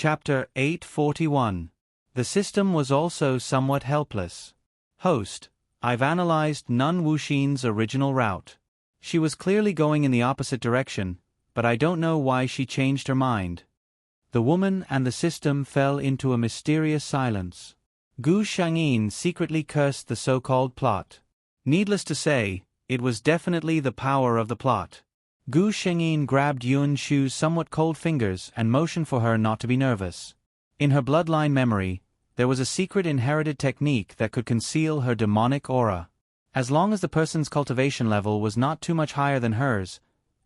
Chapter 841. The system was also somewhat helpless. Host: I've analyzed Nun Wuxin's original route. She was clearly going in the opposite direction, but I don't know why she changed her mind. The woman and the system fell into a mysterious silence. Gu Shangyin secretly cursed the so-called plot. Needless to say, it was definitely the power of the plot. Gu Shangyin grabbed Yuan Shu's somewhat cold fingers and motioned for her not to be nervous. In her bloodline memory, there was a secret inherited technique that could conceal her demonic aura. As long as the person's cultivation level was not too much higher than hers,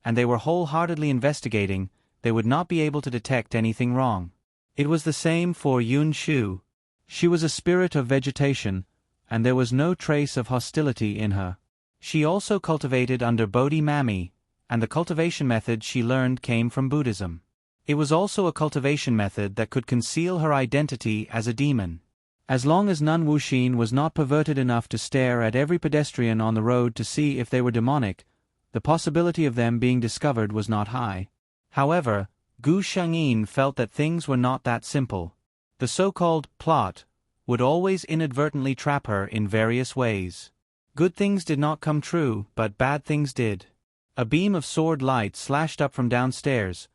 and they were wholeheartedly investigating, they would not be able to detect anything wrong. It was the same for Yuan Shu. She was a spirit of vegetation, and there was no trace of hostility in her. She also cultivated under Bodhi Mami, and the cultivation method she learned came from Buddhism. It was also a cultivation method that could conceal her identity as a demon. As long as Nun Wuxin was not perverted enough to stare at every pedestrian on the road to see if they were demonic, the possibility of them being discovered was not high. However, Gu Shangyin felt that things were not that simple. The so-called plot would always inadvertently trap her in various ways. Good things did not come true, but bad things did. A beam of sword light slashed up from downstairs,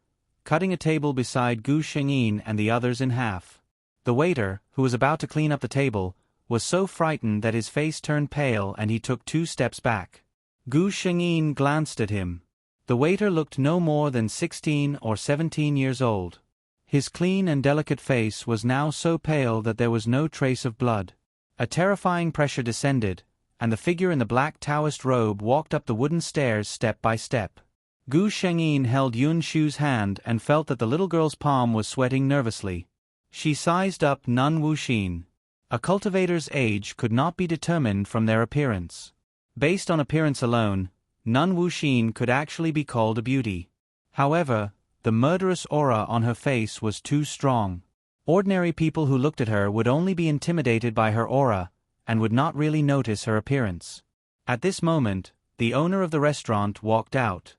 cutting a table beside Gu Shangyin and the others in half. The waiter, who was about to clean up the table, was so frightened that his face turned pale and he took 2 steps back. Gu Shangyin glanced at him. The waiter looked no more than 16 or 17 years old. His clean and delicate face was now so pale that there was no trace of blood. A terrifying pressure descended, and the figure in the black Taoist robe walked up the wooden stairs step by step. Gu Shangyin held Yuan Shu's hand and felt that the little girl's palm was sweating nervously. She sized up Nun Wuxin. A cultivator's age could not be determined from their appearance. Based on appearance alone, Nun Wuxin could actually be called a beauty. However, the murderous aura on her face was too strong. Ordinary people who looked at her would only be intimidated by her aura, and would not really notice her appearance. At this moment, the owner of the restaurant walked out.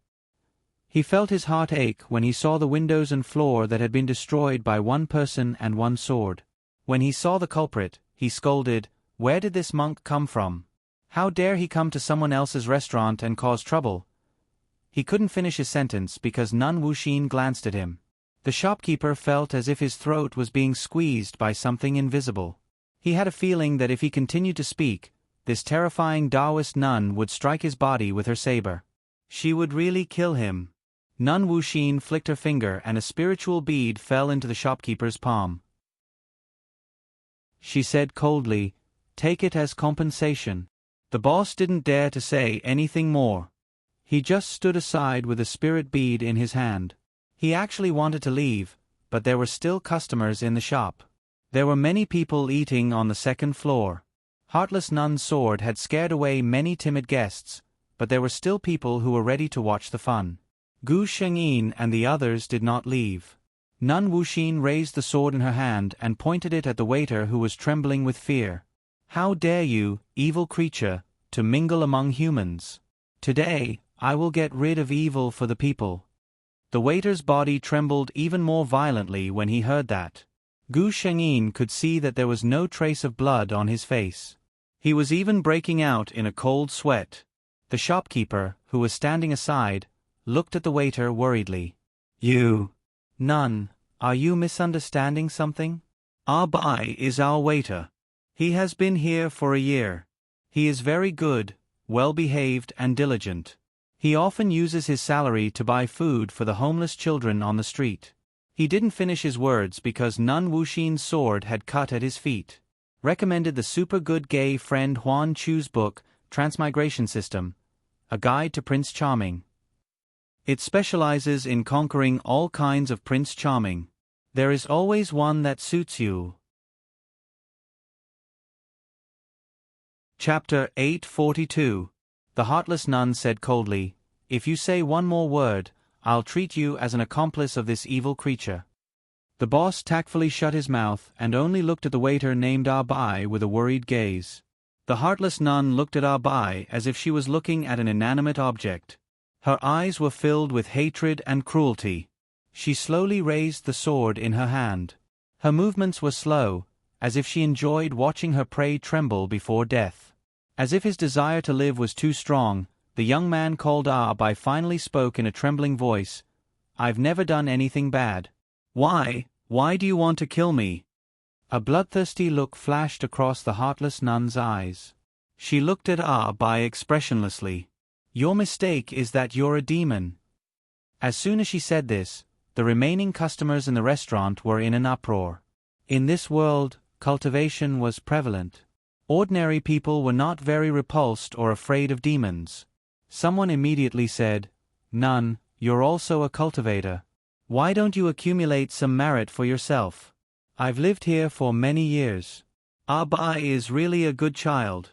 He felt his heart ache when he saw the windows and floor that had been destroyed by one person and one sword. When he saw the culprit, he scolded, "Where did this monk come from? How dare he come to someone else's restaurant and cause trouble?" He couldn't finish his sentence because Nun Wuxin glanced at him. The shopkeeper felt as if his throat was being squeezed by something invisible. He had a feeling that if he continued to speak, this terrifying Taoist nun would strike his body with her saber. She would really kill him. Nun Wuxin flicked her finger and a spiritual bead fell into the shopkeeper's palm. She said coldly, "Take it as compensation." The boss didn't dare to say anything more. He just stood aside with a spirit bead in his hand. He actually wanted to leave, but there were still customers in the shop. There were many people eating on the second floor. Heartless Nun's sword had scared away many timid guests, but there were still people who were ready to watch the fun. Gu Shangyin and the others did not leave. Nun Wuxin raised the sword in her hand and pointed it at the waiter who was trembling with fear. "How dare you, evil creature, to mingle among humans? Today, I will get rid of evil for the people." The waiter's body trembled even more violently when he heard that. Gu Shangyin could see that there was no trace of blood on his face. He was even breaking out in a cold sweat. The shopkeeper, who was standing aside, looked at the waiter worriedly. "You, Nun, are you misunderstanding something? Ah Bai is our waiter. He has been here for a year. He is very good, well-behaved and diligent. He often uses his salary to buy food for the homeless children on the street." He didn't finish his words because Nun Wuxin's sword had cut at his feet. Recommended the super good gay friend Huan Chu's book, Transmigration System, A Guide to Prince Charming. It specializes in conquering all kinds of Prince Charming. There is always one that suits you. Chapter 842. The heartless nun said coldly, "If you say one more word, I'll treat you as an accomplice of this evil creature." The boss tactfully shut his mouth and only looked at the waiter named Ah Bai with a worried gaze. The heartless nun looked at Ah Bai as if she was looking at an inanimate object. Her eyes were filled with hatred and cruelty. She slowly raised the sword in her hand. Her movements were slow, as if she enjoyed watching her prey tremble before death. As if his desire to live was too strong, the young man called Bai finally spoke in a trembling voice, "I've never done anything bad. Why do you want to kill me?" A bloodthirsty look flashed across the heartless nun's eyes. She looked at Bai expressionlessly. "Your mistake is that you're a demon." As soon as she said this, the remaining customers in the restaurant were in an uproar. In this world, cultivation was prevalent. Ordinary people were not very repulsed or afraid of demons. Someone immediately said, "Nun, you're also a cultivator. Why don't you accumulate some merit for yourself? I've lived here for many years. Bai is really a good child.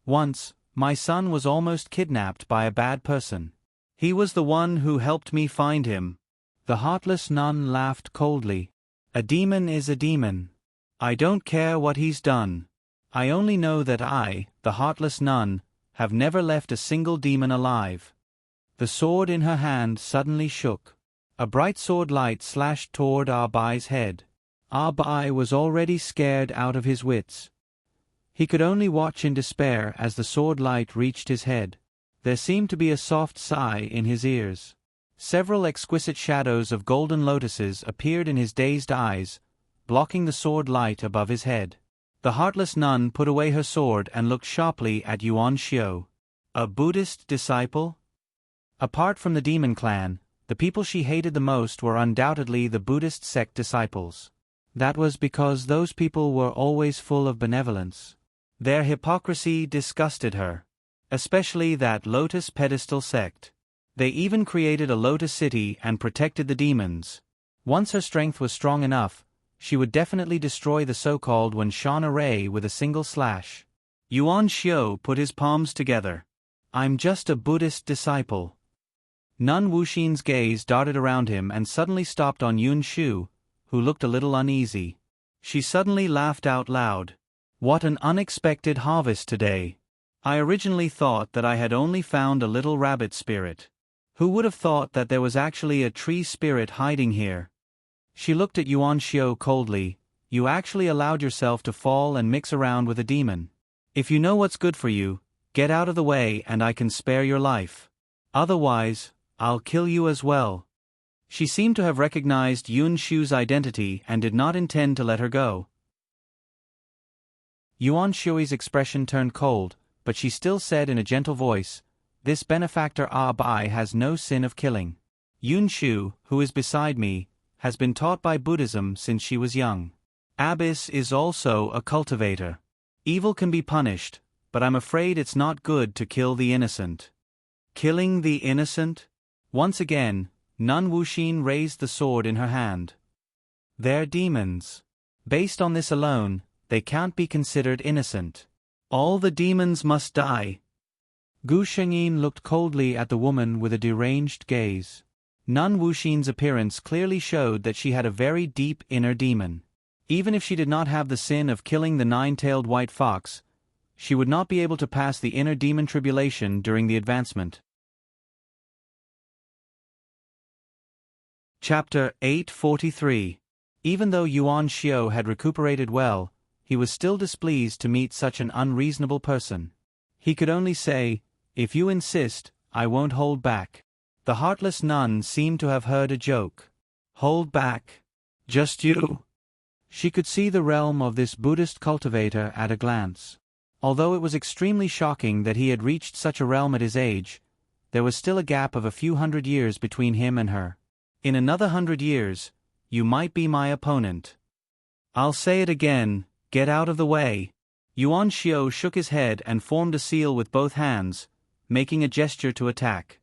Once, my son was almost kidnapped by a bad person. He was the one who helped me find him." The heartless nun laughed coldly. "A demon is a demon. I don't care what he's done. I only know that I, the heartless nun, have never left a single demon alive." The sword in her hand suddenly shook. A bright sword light slashed toward Bai's head. Bai was already scared out of his wits. He could only watch in despair as the sword light reached his head. There seemed to be a soft sigh in his ears. Several exquisite shadows of golden lotuses appeared in his dazed eyes, blocking the sword light above his head. The heartless nun put away her sword and looked sharply at Yuan Xiao. A Buddhist disciple? Apart from the demon clan, the people she hated the most were undoubtedly the Buddhist sect disciples. That was because those people were always full of benevolence. Their hypocrisy disgusted her. Especially that lotus pedestal sect. They even created a lotus city and protected the demons. Once her strength was strong enough, she would definitely destroy the so-called Wanshan array with a single slash. Yuan Xiao put his palms together. "I'm just a Buddhist disciple." Nun Wuxin's gaze darted around him and suddenly stopped on Yun Shu, who looked a little uneasy. She suddenly laughed out loud. "What an unexpected harvest today. I originally thought that I had only found a little rabbit spirit. Who would have thought that there was actually a tree spirit hiding here?" She looked at Yuan Xiao coldly. "You actually allowed yourself to fall and mix around with a demon. If you know what's good for you, get out of the way and I can spare your life. Otherwise, I'll kill you as well." She seemed to have recognized Yun Shu's identity and did not intend to let her go. Yuan Shui's expression turned cold, but she still said in a gentle voice, "This benefactor Bai has no sin of killing. Yun Shu, who is beside me, has been taught by Buddhism since she was young. Abyss is also a cultivator. Evil can be punished, but I'm afraid it's not good to kill the innocent." Killing the innocent? Once again, Nun Wuxin raised the sword in her hand. "They're demons. Based on this alone, they can't be considered innocent. All the demons must die." Gu Shengyin looked coldly at the woman with a deranged gaze. Nun Wuxin's appearance clearly showed that she had a very deep inner demon. Even if she did not have the sin of killing the nine-tailed white fox, she would not be able to pass the inner demon tribulation during the advancement. Chapter 843. Even though Yuan Xiao had recuperated well, he was still displeased to meet such an unreasonable person. He could only say, "If you insist, I won't hold back." The heartless nun seemed to have heard a joke. "Hold back? Just you?" She could see the realm of this Buddhist cultivator at a glance. Although it was extremely shocking that he had reached such a realm at his age, there was still a gap of a few hundred years between him and her. In another 100 years, you might be my opponent. I'll say it again, get out of the way. Yuan Xiao shook his head and formed a seal with both hands, making a gesture to attack.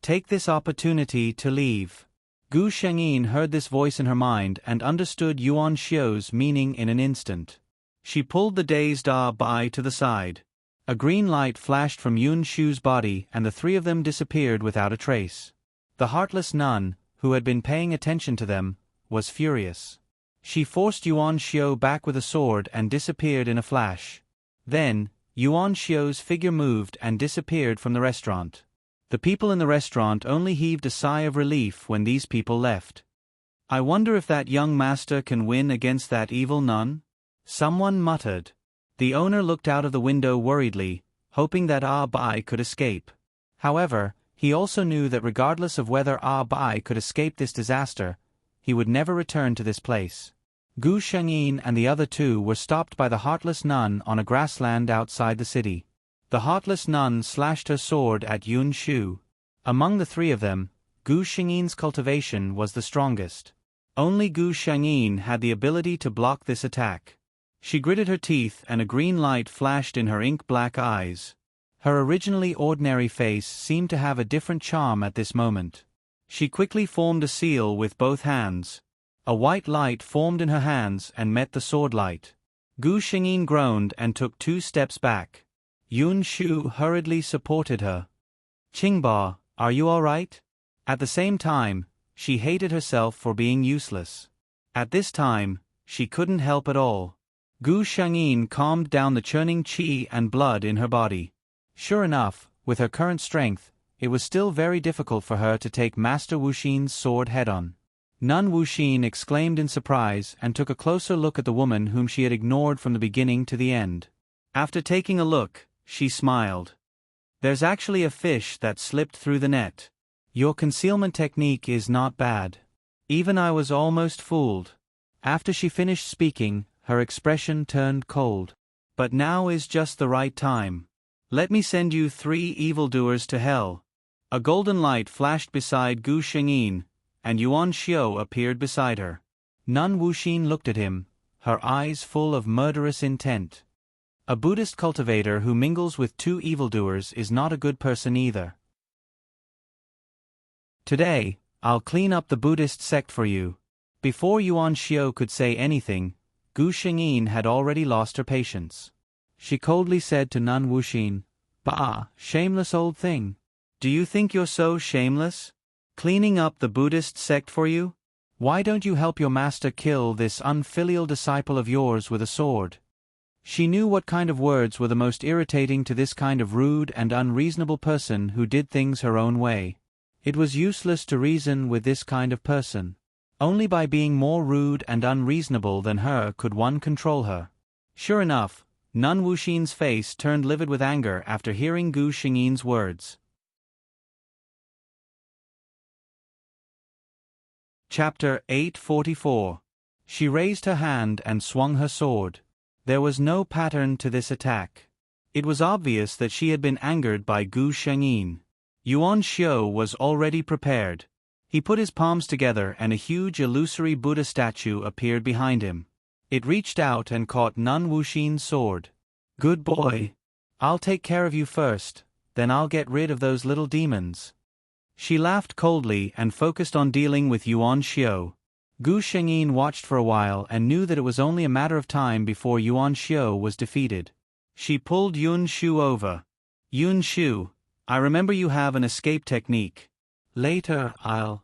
Take this opportunity to leave. Gu Shengyin heard this voice in her mind and understood Yuan Xiao's meaning in an instant. She pulled the dazed Bai to the side. A green light flashed from Yun Shu's body and the three of them disappeared without a trace. The heartless nun, who had been paying attention to them, was furious. She forced Yuan Xiao back with a sword and disappeared in a flash. Then, Yuan Xiao's figure moved and disappeared from the restaurant. The people in the restaurant only heaved a sigh of relief when these people left. I wonder if that young master can win against that evil nun? Someone muttered. The owner looked out of the window worriedly, hoping that Ah Bai could escape. However, he also knew that regardless of whether Ah Bai could escape this disaster, he would never return to this place. Gu Shengyin and the other two were stopped by the heartless nun on a grassland outside the city. The heartless nun slashed her sword at Yun Shu. Among the three of them, Gu Shengyin's cultivation was the strongest. Only Gu Shengyin had the ability to block this attack. She gritted her teeth and a green light flashed in her ink-black eyes. Her originally ordinary face seemed to have a different charm at this moment. She quickly formed a seal with both hands. A white light formed in her hands and met the sword light. Gu Shengyin groaned and took 2 steps back. Yun Shu hurriedly supported her. Qingba, are you all right? At the same time, she hated herself for being useless. At this time, she couldn't help at all. Gu Shengyin calmed down the churning qi and blood in her body. Sure enough, with her current strength, it was still very difficult for her to take Master Wuxin's sword head-on. Nun Wuxin exclaimed in surprise and took a closer look at the woman whom she had ignored from the beginning to the end. After taking a look, she smiled. There's actually a fish that slipped through the net. Your concealment technique is not bad. Even I was almost fooled. After she finished speaking, her expression turned cold. But now is just the right time. Let me send you 3 evildoers to hell. A golden light flashed beside Gu Shengyin, and Yuan Xiu appeared beside her. Nun Wuxin looked at him, her eyes full of murderous intent. A Buddhist cultivator who mingles with 2 evildoers is not a good person either. Today, I'll clean up the Buddhist sect for you. Before Yuan Xiu could say anything, Gu Shengyin had already lost her patience. She coldly said to Nun Wuxin, "Bah, shameless old thing. Do you think you're so shameless? Cleaning up the Buddhist sect for you? Why don't you help your master kill this unfilial disciple of yours with a sword?" She knew what kind of words were the most irritating to this kind of rude and unreasonable person who did things her own way. It was useless to reason with this kind of person. Only by being more rude and unreasonable than her could one control her. Sure enough, Nun Wuxin's face turned livid with anger after hearing Gu Shengyin's words. Chapter 844. She raised her hand and swung her sword. There was no pattern to this attack. It was obvious that she had been angered by Gu Shengyin. Yuan Xiu was already prepared. He put his palms together and a huge illusory Buddha statue appeared behind him. It reached out and caught Nun Wuxin's sword. "Good boy. I'll take care of you first, then I'll get rid of those little demons." She laughed coldly and focused on dealing with Yuan Xiu. Gu Shengyin watched for a while and knew that it was only a matter of time before Yuan Xiu was defeated. She pulled Yun Shu over. "Yun Shu, I remember you have an escape technique. Later, I'll..."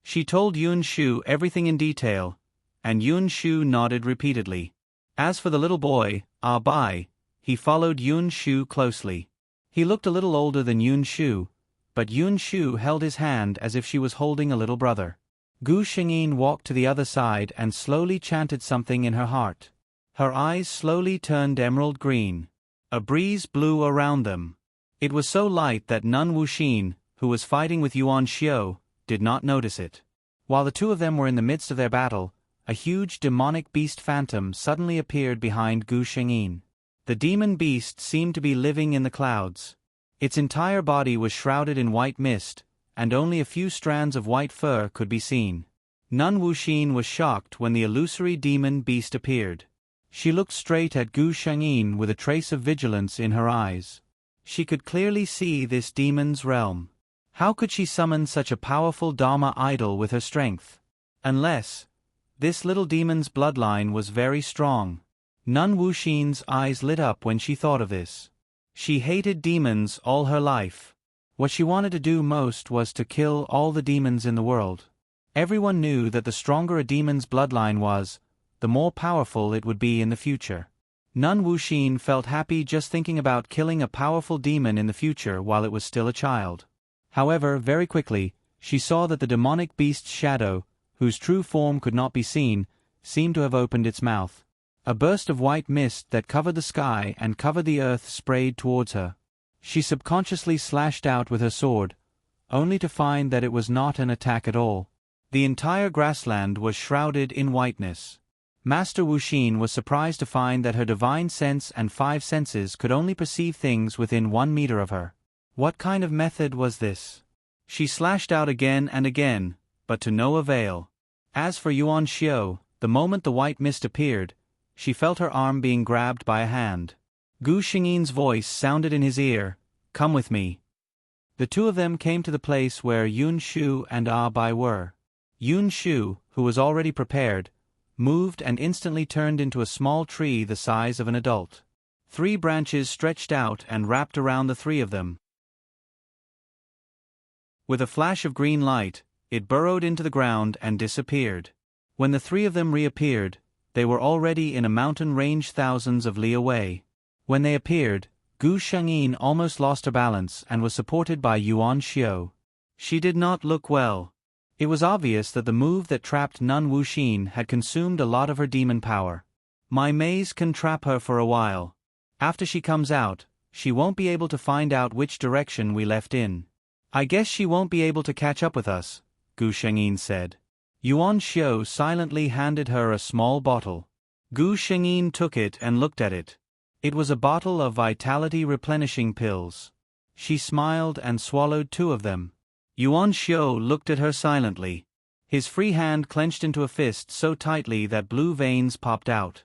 She told Yun Shu everything in detail, and Yun Shu nodded repeatedly. As for the little boy, Ah Bai, he followed Yun Shu closely. He looked a little older than Yun Shu, but Yun Shu held his hand as if she was holding a little brother. Gu Shengyin walked to the other side and slowly chanted something in her heart. Her eyes slowly turned emerald green. A breeze blew around them. It was so light that Nun Wuxin, who was fighting with Yuan Xiu, did not notice it. While the two of them were in the midst of their battle, a huge demonic beast phantom suddenly appeared behind Gu Shengyin. The demon beast seemed to be living in the clouds. Its entire body was shrouded in white mist, and only a few strands of white fur could be seen. Nun Wuxin was shocked when the illusory demon beast appeared. She looked straight at Gu Shengyin with a trace of vigilance in her eyes. She could clearly see this demon's realm. How could she summon such a powerful Dharma idol with her strength? Unless this little demon's bloodline was very strong. Nun Wuxin's eyes lit up when she thought of this. She hated demons all her life. What she wanted to do most was to kill all the demons in the world. Everyone knew that the stronger a demon's bloodline was, the more powerful it would be in the future. Nun Wuxin felt happy just thinking about killing a powerful demon in the future while it was still a child. However, very quickly, she saw that the demonic beast's shadow, whose true form could not be seen, seemed to have opened its mouth. A burst of white mist that covered the sky and covered the earth sprayed towards her. She subconsciously slashed out with her sword, only to find that it was not an attack at all. The entire grassland was shrouded in whiteness. Master Wuxin was surprised to find that her divine sense and 5 senses could only perceive things within 1 meter of her. What kind of method was this? She slashed out again and again, but to no avail. As for Yuan Xiao, the moment the white mist appeared, she felt her arm being grabbed by a hand. Gu Xingyi's voice sounded in his ear, "Come with me." The two of them came to the place where Yun Shu and Ah Bai were. Yun Shu, who was already prepared, moved and instantly turned into a small tree the size of an adult. 3 branches stretched out and wrapped around the 3 of them. With a flash of green light, it burrowed into the ground and disappeared. When the 3 of them reappeared, they were already in a mountain range thousands of li away. When they appeared, Gu Shengyin almost lost her balance and was supported by Yuan Xiao. She did not look well. It was obvious that the move that trapped Nun Wuxin had consumed a lot of her demon power. My maze can trap her for a while. After she comes out, she won't be able to find out which direction we left in. I guess she won't be able to catch up with us, Gu Shengyin said. Yuan Xiao silently handed her a small bottle. Gu Shengyin took it and looked at it. It was a bottle of vitality replenishing pills. She smiled and swallowed 2 of them. Yuan Xiao looked at her silently. His free hand clenched into a fist so tightly that blue veins popped out.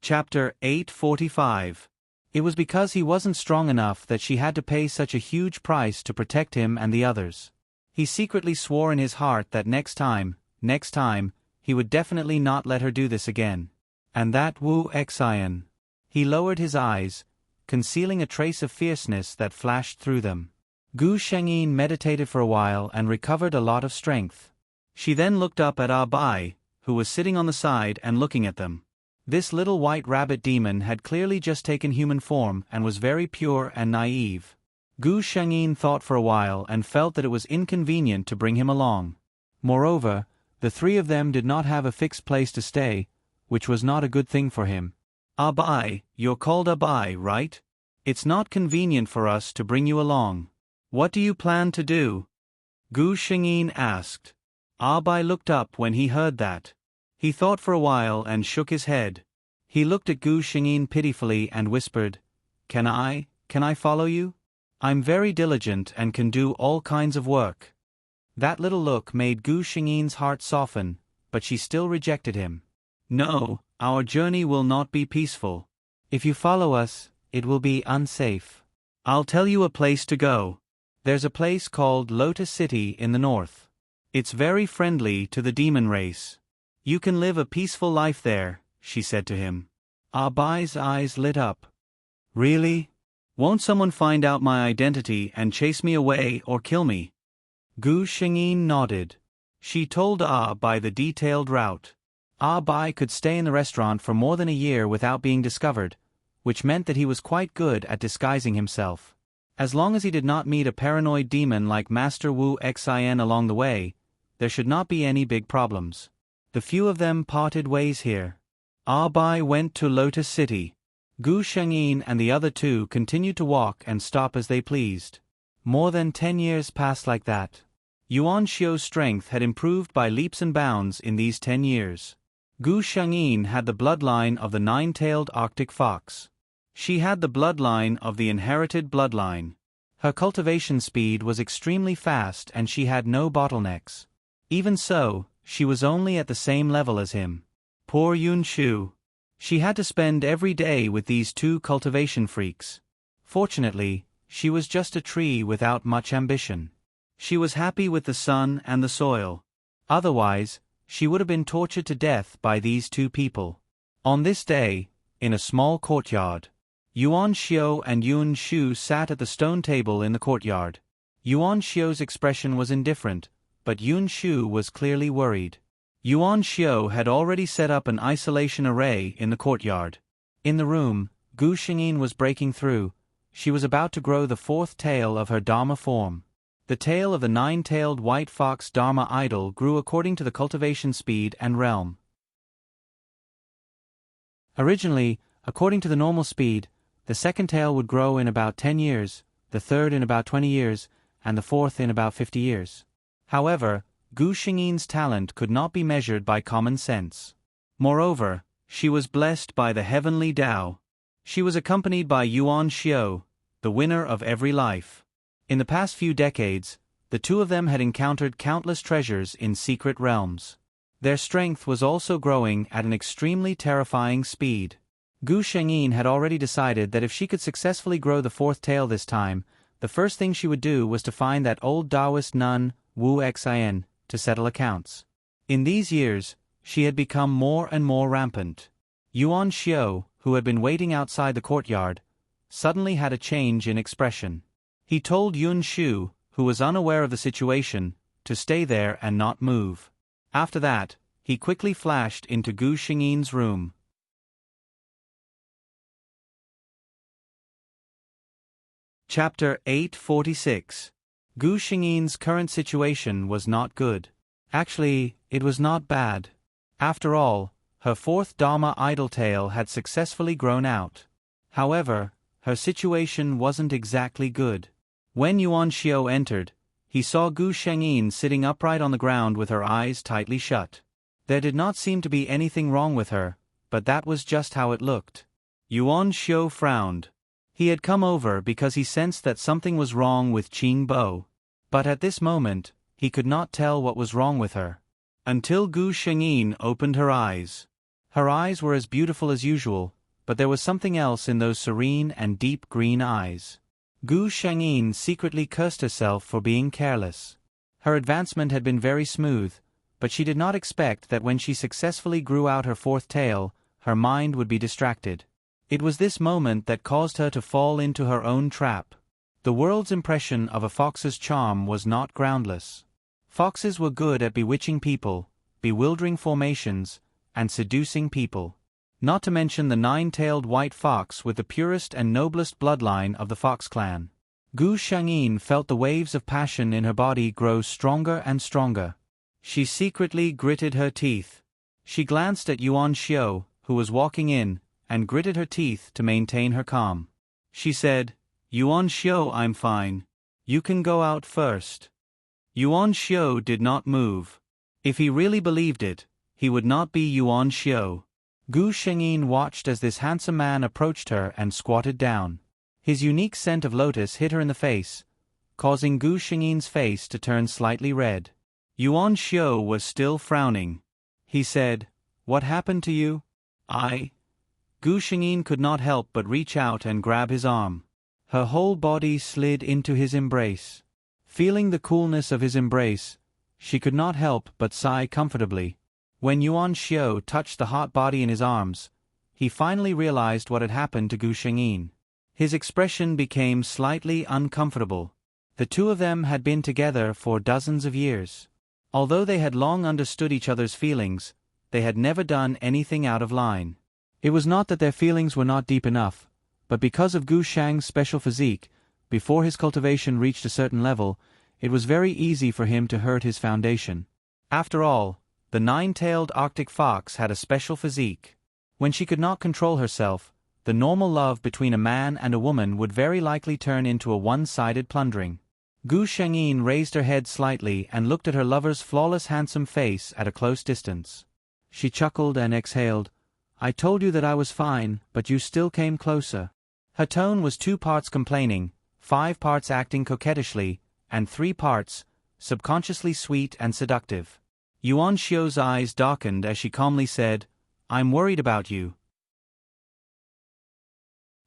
Chapter 845. It was because he wasn't strong enough that she had to pay such a huge price to protect him and the others. He secretly swore in his heart that next time, he would definitely not let her do this again. And that Wu Xian. He lowered his eyes, concealing a trace of fierceness that flashed through them. Gu Shengyin meditated for a while and recovered a lot of strength. She then looked up at Ah Bai, who was sitting on the side and looking at them. This little white rabbit demon had clearly just taken human form and was very pure and naive. Gu Shengyin thought for a while and felt that it was inconvenient to bring him along. Moreover, the 3 of them did not have a fixed place to stay, which was not a good thing for him. Ah Bai, you're called Ah Bai, right? It's not convenient for us to bring you along. What do you plan to do? Gu Shengyin asked. Ah Bai looked up when he heard that. He thought for a while and shook his head. He looked at Gu Shengyin pitifully and whispered, Can I follow you? I'm very diligent and can do all kinds of work." That little look made Gu Shengyin's heart soften, but she still rejected him. "No, our journey will not be peaceful. If you follow us, it will be unsafe. I'll tell you a place to go. There's a place called Lotus City in the north. It's very friendly to the demon race. You can live a peaceful life there," she said to him. Ah Bai's eyes lit up. "Really? Won't someone find out my identity and chase me away or kill me?" Gu Shengyin nodded. She told Ah Bai the detailed route. Ah Bai could stay in the restaurant for more than a year without being discovered, which meant that he was quite good at disguising himself. As long as he did not meet a paranoid demon like Master Wu Xian along the way, there should not be any big problems. The few of them parted ways here. Ah Bai went to Lotus City. Gu Shengyin and the other 2 continued to walk and stop as they pleased. More than 10 years passed like that. Yuan Xiao's strength had improved by leaps and bounds in these 10 years. Gu Shengyin had the bloodline of the 9-tailed Arctic fox. She had the bloodline of the inherited bloodline. Her cultivation speed was extremely fast and she had no bottlenecks. Even so, she was only at the same level as him. Poor Yun Shu. She had to spend every day with these 2 cultivation freaks. Fortunately, she was just a tree without much ambition. She was happy with the sun and the soil. Otherwise, she would have been tortured to death by these 2 people. On this day, in a small courtyard, Yuan Xiao and Yun Shu sat at the stone table in the courtyard. Yuan Xiao's expression was indifferent, but Yun Shu was clearly worried. Yuan Xiao had already set up an isolation array in the courtyard. In the room, Gu Shengyin was breaking through. She was about to grow the 4th tail of her Dharma form. The tail of the nine-tailed white fox Dharma idol grew according to the cultivation speed and realm. Originally, according to the normal speed, the second tail would grow in about 10 years, the third in about 20 years, and the fourth in about 50 years. However, Gu Xingyi's talent could not be measured by common sense. Moreover, she was blessed by the heavenly Tao. She was accompanied by Yuan Xiao, the winner of every life. In the past few decades, the two of them had encountered countless treasures in secret realms. Their strength was also growing at an extremely terrifying speed. Gu Shengyin had already decided that if she could successfully grow the fourth tail this time, the first thing she would do was to find that old Taoist nun, Wu Xin, to settle accounts. In these years, she had become more and more rampant. Yuan Xiao, who had been waiting outside the courtyard, suddenly had a change in expression. He told Yun Shu, who was unaware of the situation, to stay there and not move. After that, he quickly flashed into Gu Xingyin's room. Chapter 846. Gu Xingyin's current situation was not good. Actually, it was not bad. After all, her fourth Dharma idol tail had successfully grown out. However, her situation wasn't exactly good. When Yuan Xiao entered, he saw Gu Shengyin sitting upright on the ground with her eyes tightly shut. There did not seem to be anything wrong with her, but that was just how it looked. Yuan Xiao frowned. He had come over because he sensed that something was wrong with Qing Bo. But at this moment, he could not tell what was wrong with her. Until Gu Shengyin opened her eyes. Her eyes were as beautiful as usual, but there was something else in those serene and deep green eyes. Gu Shengyin secretly cursed herself for being careless. Her advancement had been very smooth, but she did not expect that when she successfully grew out her fourth tail, her mind would be distracted. It was this moment that caused her to fall into her own trap. The world's impression of a fox's charm was not groundless. Foxes were good at bewitching people, bewildering formations, and seducing people. Not to mention the nine-tailed white fox with the purest and noblest bloodline of the fox clan. Gu Shengyin felt the waves of passion in her body grow stronger and stronger. She secretly gritted her teeth. She glanced at Yuan Xiao, who was walking in, and gritted her teeth to maintain her calm. She said, "Yuan Xiao, I'm fine. You can go out first." Yuan Xiao did not move. If he really believed it, he would not be Yuan Xiao. Gu Shengyin watched as this handsome man approached her and squatted down. His unique scent of lotus hit her in the face, causing Gu Shengyin's face to turn slightly red. Yuan Xiao was still frowning. He said, "What happened to you?" Gu Shengyin could not help but reach out and grab his arm. Her whole body slid into his embrace. Feeling the coolness of his embrace, she could not help but sigh comfortably. When Yuan Xiao touched the hot body in his arms, he finally realized what had happened to Gu Shengyin. His expression became slightly uncomfortable. The two of them had been together for dozens of years. Although they had long understood each other's feelings, they had never done anything out of line. It was not that their feelings were not deep enough, but because of Gu Shang's special physique, before his cultivation reached a certain level, it was very easy for him to hurt his foundation. After all, the nine-tailed Arctic fox had a special physique. When she could not control herself, the normal love between a man and a woman would very likely turn into a one-sided plundering. Gu Shengyin raised her head slightly and looked at her lover's flawless handsome face at a close distance. She chuckled and exhaled, "I told you that I was fine, but you still came closer." Her tone was 2 parts complaining, 5 parts acting coquettishly, and 3 parts, subconsciously sweet and seductive. Yuan Xiao's eyes darkened as she calmly said, "I'm worried about you."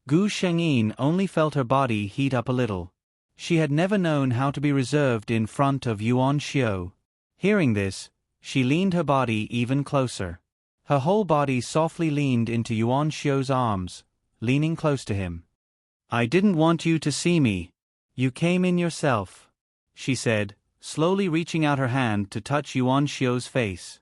Gu Shengyin only felt her body heat up a little. She had never known how to be reserved in front of Yuan Xiao. Hearing this, she leaned her body even closer. Her whole body softly leaned into Yuan Xiao's arms, leaning close to him. "I didn't want you to see me. You came in yourself," she said, slowly reaching out her hand to touch Yuan Xiao's face.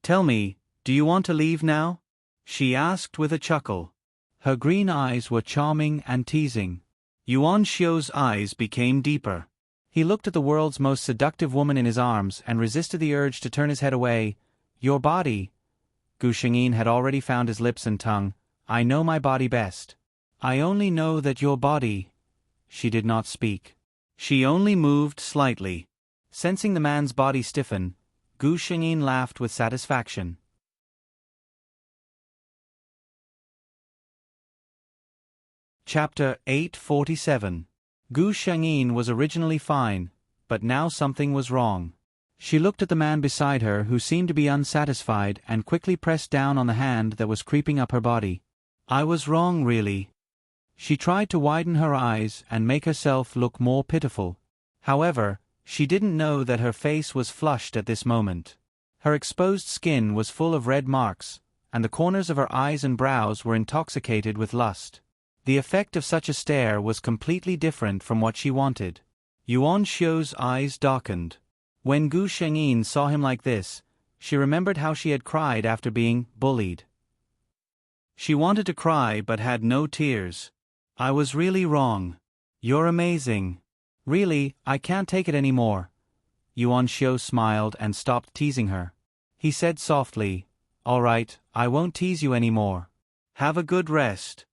"Tell me, do you want to leave now?" she asked with a chuckle. Her green eyes were charming and teasing. Yuan Xiao's eyes became deeper. He looked at the world's most seductive woman in his arms and resisted the urge to turn his head away. Your body. Gu Shengyin had already found his lips and tongue. I know my body best. I only know that your body. She did not speak. She only moved slightly. Sensing the man's body stiffen, Gu Shengyin laughed with satisfaction. Chapter 847. Gu Shengyin was originally fine, but now something was wrong. She looked at the man beside her who seemed to be unsatisfied and quickly pressed down on the hand that was creeping up her body. I was wrong really. She tried to widen her eyes and make herself look more pitiful. However, she didn't know that her face was flushed at this moment. Her exposed skin was full of red marks, and the corners of her eyes and brows were intoxicated with lust. The effect of such a stare was completely different from what she wanted. Yuan Xiu's eyes darkened. When Gu Shengyin saw him like this, she remembered how she had cried after being bullied. She wanted to cry but had no tears. I was really wrong. You're amazing. Really, I can't take it anymore. Yuan Xiu smiled and stopped teasing her. He said softly, All right, I won't tease you anymore. Have a good rest.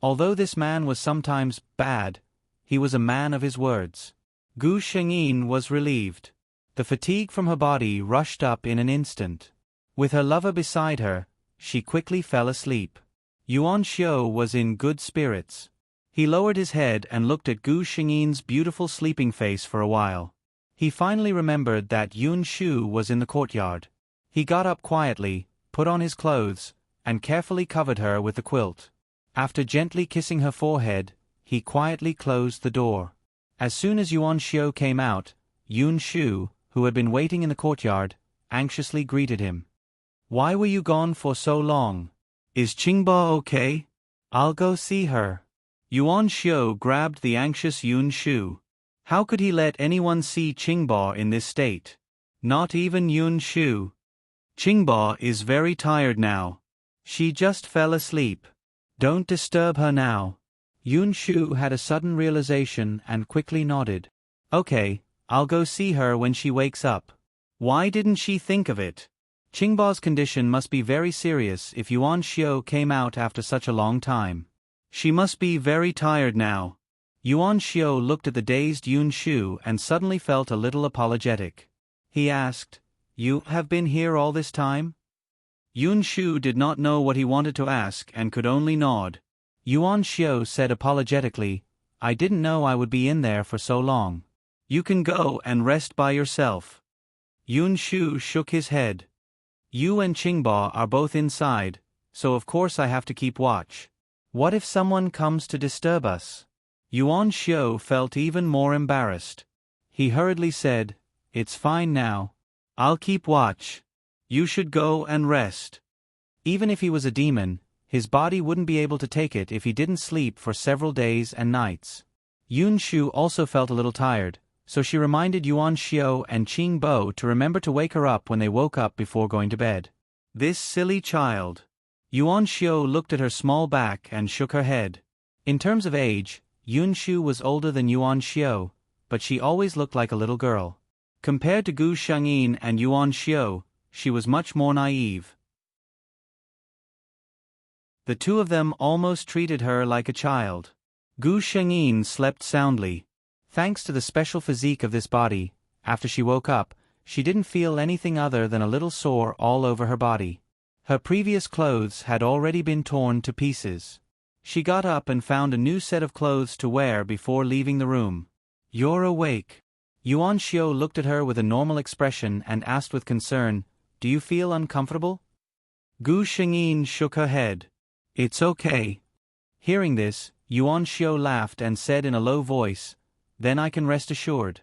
Although this man was sometimes bad, he was a man of his words. Gu Shengyin was relieved. The fatigue from her body rushed up in an instant. With her lover beside her, she quickly fell asleep. Yuan Xiu was in good spirits. He lowered his head and looked at Gu Shengyin's beautiful sleeping face for a while. He finally remembered that Yun Shu was in the courtyard. He got up quietly, put on his clothes, and carefully covered her with the quilt. After gently kissing her forehead, he quietly closed the door. As soon as Yuan Xiu came out, Yun Shu, who had been waiting in the courtyard, anxiously greeted him. Why were you gone for so long? Is Qingbo okay? I'll go see her. Yuan Xiu grabbed the anxious Yun Shu. How could he let anyone see Qingbo in this state? Not even Yun Shu. Qingbo is very tired now. She just fell asleep. Don't disturb her now. Yun Shu had a sudden realization and quickly nodded. Okay, I'll go see her when she wakes up. Why didn't she think of it? Qingbo's condition must be very serious if Yuan Xiu came out after such a long time. She must be very tired now. Yuan Xiu looked at the dazed Yun Shu and suddenly felt a little apologetic. He asked, You have been here all this time? Yun Shu did not know what he wanted to ask and could only nod. Yuan Xiu said apologetically, I didn't know I would be in there for so long. You can go and rest by yourself. Yun Shu shook his head. You and Qingbo are both inside, so of course I have to keep watch. What if someone comes to disturb us? Yuan Xiu felt even more embarrassed. He hurriedly said, It's fine now. I'll keep watch. You should go and rest. Even if he was a demon, his body wouldn't be able to take it if he didn't sleep for several days and nights. Yun Shu also felt a little tired, so she reminded Yuan Xiu and Qingbo to remember to wake her up when they woke up before going to bed. This silly child. Yuan Xiu looked at her small back and shook her head. In terms of age, Yun Shu was older than Yuan Xiu, but she always looked like a little girl. Compared to Gu Shengyin and Yuan Xiu, she was much more naive. The two of them almost treated her like a child. Gu Shengyin slept soundly. Thanks to the special physique of this body, after she woke up, she didn't feel anything other than a little sore all over her body. Her previous clothes had already been torn to pieces. She got up and found a new set of clothes to wear before leaving the room. You're awake. Yuan Xiu looked at her with a normal expression and asked with concern, Do you feel uncomfortable? Gu Shengyin shook her head. It's okay. Hearing this, Yuan Xiu laughed and said in a low voice, Then I can rest assured.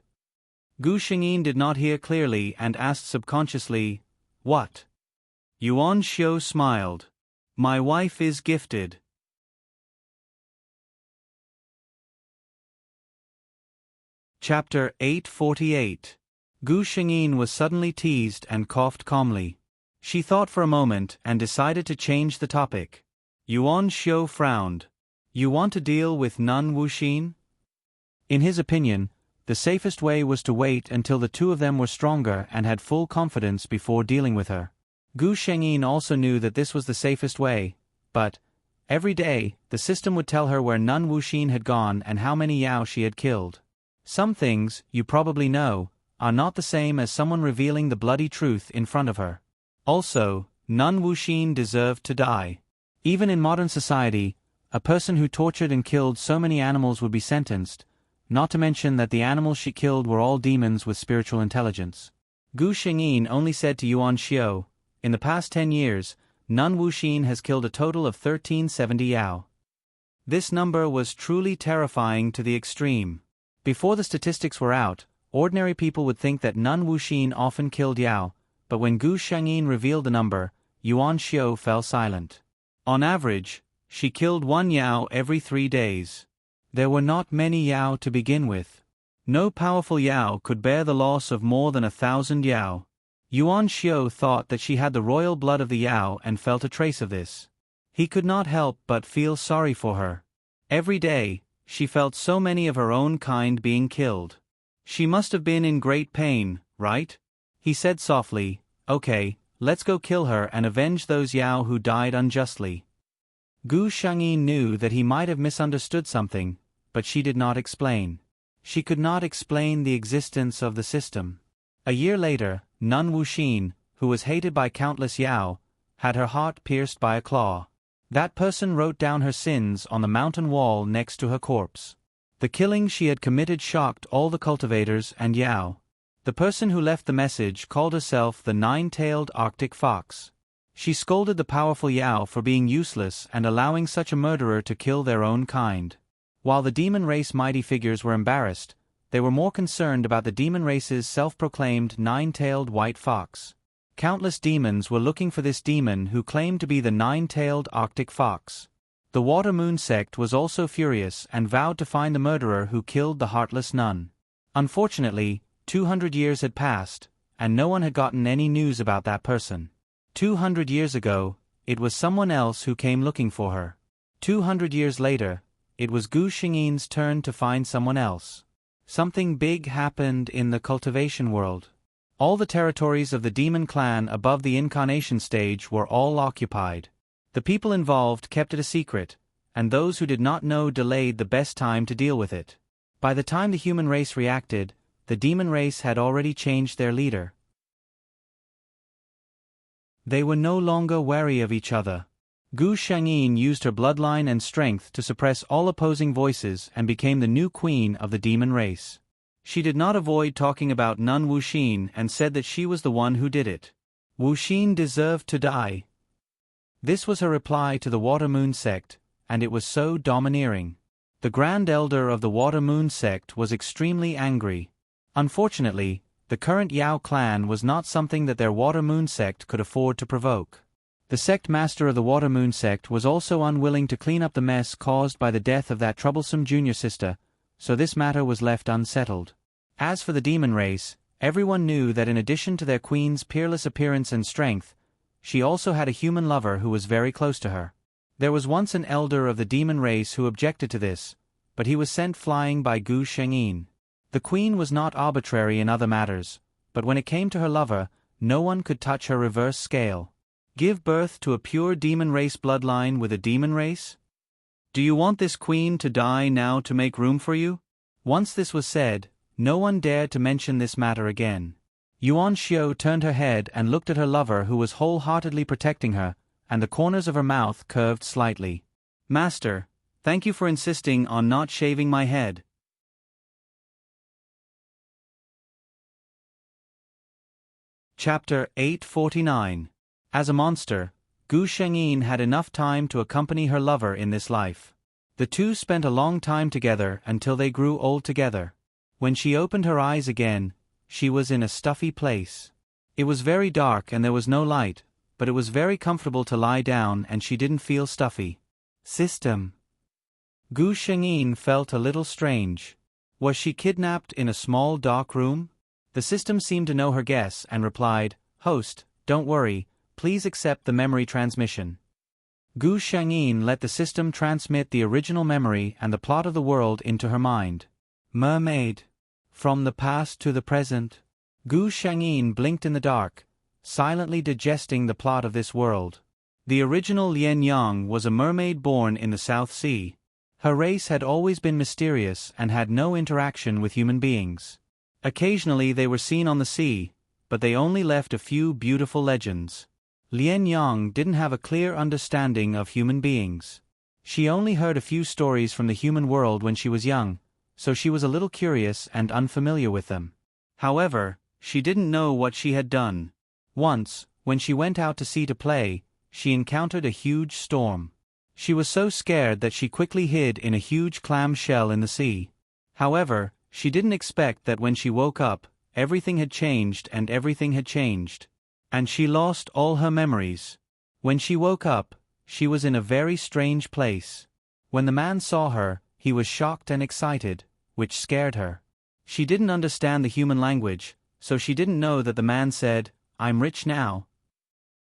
Gu Shengyin did not hear clearly and asked subconsciously, What? Yuan Xiu smiled. My wife is gifted. Chapter 848. Gu Shengyin was suddenly teased and coughed calmly. She thought for a moment and decided to change the topic. Yuan Xiu frowned. You want to deal with Nun Wuxin? In his opinion, the safest way was to wait until the two of them were stronger and had full confidence before dealing with her. Gu Shengyin also knew that this was the safest way, but, every day, the system would tell her where Nun Wuxin had gone and how many Yao she had killed. Some things, you probably know, are not the same as someone revealing the bloody truth in front of her. Also, Nun Wuxin deserved to die. Even in modern society, a person who tortured and killed so many animals would be sentenced, not to mention that the animals she killed were all demons with spiritual intelligence. Gu Shengyin only said to Yuan Xiao, "In the past 10 years, Nun Wuxin has killed a total of 1370 Yao." This number was truly terrifying to the extreme. Before the statistics were out, ordinary people would think that Nun Wuxin often killed Yao, but when Gu Shengyin revealed the number, Yuan Xiao fell silent. On average, she killed 1 Yao every 3 days. There were not many Yao to begin with. No powerful Yao could bear the loss of more than 1,000 Yao. Yuan Xiao thought that she had the royal blood of the Yao and felt a trace of this. He could not help but feel sorry for her. Every day, she felt so many of her own kind being killed. She must have been in great pain, right? He said softly, "Okay, let's go kill her and avenge those Yao who died unjustly." Gu Shengyin knew that he might have misunderstood something, but she did not explain. She could not explain the existence of the system. A year later, Nun Wuxin, who was hated by countless Yao, had her heart pierced by a claw. That person wrote down her sins on the mountain wall next to her corpse. The killing she had committed shocked all the cultivators and Yao. The person who left the message called herself the Nine-Tailed Arctic Fox. She scolded the powerful Yao for being useless and allowing such a murderer to kill their own kind. While the demon race mighty figures were embarrassed, they were more concerned about the demon race's self-proclaimed nine-tailed white fox. Countless demons were looking for this demon who claimed to be the nine-tailed Arctic Fox. The Water Moon sect was also furious and vowed to find the murderer who killed the heartless nun. Unfortunately, 200 years had passed, and no one had gotten any news about that person. 200 years ago, it was someone else who came looking for her. 200 years later, it was Gu Shengyin's turn to find someone else. Something big happened in the cultivation world. All the territories of the demon clan above the incarnation stage were all occupied. The people involved kept it a secret, and those who did not know delayed the best time to deal with it. By the time the human race reacted, the demon race had already changed their leader. They were no longer wary of each other. Gu Shengyin used her bloodline and strength to suppress all opposing voices and became the new queen of the demon race. She did not avoid talking about Nun Wuxin and said that she was the one who did it. Wuxin deserved to die. This was her reply to the Water Moon sect, and it was so domineering. The Grand Elder of the Water Moon sect was extremely angry. Unfortunately, the current Yao clan was not something that their Water Moon sect could afford to provoke. The sect master of the Water Moon sect was also unwilling to clean up the mess caused by the death of that troublesome junior sister, so this matter was left unsettled. As for the demon race, everyone knew that in addition to their queen's peerless appearance and strength, she also had a human lover who was very close to her. There was once an elder of the demon race who objected to this, but he was sent flying by Gu Shengyin. The queen was not arbitrary in other matters, but when it came to her lover, no one could touch her reverse scale. Give birth to a pure demon race bloodline with a demon race? Do you want this queen to die now to make room for you? Once this was said, no one dared to mention this matter again. Yuan Xiao turned her head and looked at her lover who was wholeheartedly protecting her, and the corners of her mouth curved slightly. "Master, thank you for insisting on not shaving my head." Chapter 849. As a monster, Gu Shengyin had enough time to accompany her lover in this life. The two spent a long time together until they grew old together. When she opened her eyes again, she was in a stuffy place. It was very dark and there was no light, but it was very comfortable to lie down and she didn't feel stuffy. System. Gu Shengyin felt a little strange. Was she kidnapped in a small dark room? The system seemed to know her guess and replied, "Host, don't worry, please accept the memory transmission." Gu Shengyin let the system transmit the original memory and the plot of the world into her mind. Mermaid. From the past to the present. Gu Shangyin blinked in the dark, silently digesting the plot of this world. The original Lian Yang was a mermaid born in the South Sea. Her race had always been mysterious and had no interaction with human beings. Occasionally they were seen on the sea, but they only left a few beautiful legends. Lian Yang didn't have a clear understanding of human beings. She only heard a few stories from the human world when she was young, so she was a little curious and unfamiliar with them. However, she didn't know what she had done. Once, when she went out to sea to play, she encountered a huge storm. She was so scared that she quickly hid in a huge clam shell in the sea. However, she didn't expect that when she woke up, everything had changed and everything had changed. And she lost all her memories. When she woke up, she was in a very strange place. When the man saw her, he was shocked and excited, which scared her. She didn't understand the human language, so she didn't know that the man said, "I'm rich now."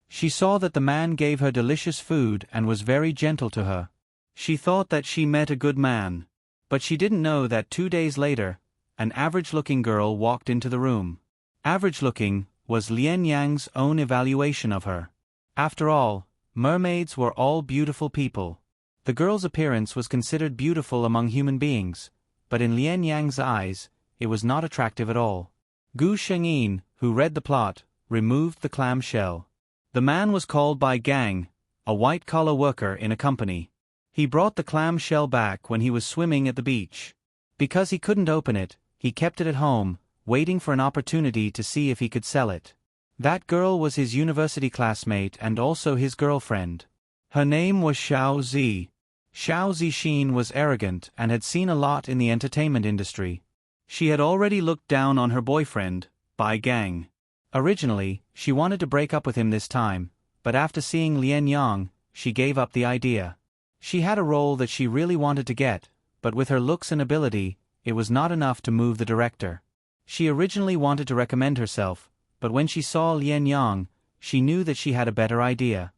She saw that the man gave her delicious food and was very gentle to her. She thought that she met a good man. But she didn't know that 2 days later, an average-looking girl walked into the room. Average-looking was Lian Yang's own evaluation of her. After all, mermaids were all beautiful people. The girl's appearance was considered beautiful among human beings, but in Lian Yang's eyes, it was not attractive at all. Gu Shengyin, who read the plot, removed the clam shell. The man was called by Gang, a white-collar worker in a company. He brought the clam shell back when he was swimming at the beach. Because he couldn't open it, he kept it at home, waiting for an opportunity to see if he could sell it. That girl was his university classmate and also his girlfriend. Her name was Xiao Zi. Xiao Zixin was arrogant and had seen a lot in the entertainment industry. She had already looked down on her boyfriend, Bai Gang. Originally, she wanted to break up with him this time, but after seeing Lian Yang, she gave up the idea. She had a role that she really wanted to get, but with her looks and ability, it was not enough to move the director. She originally wanted to recommend herself, but when she saw Lian Yang, she knew that she had a better idea.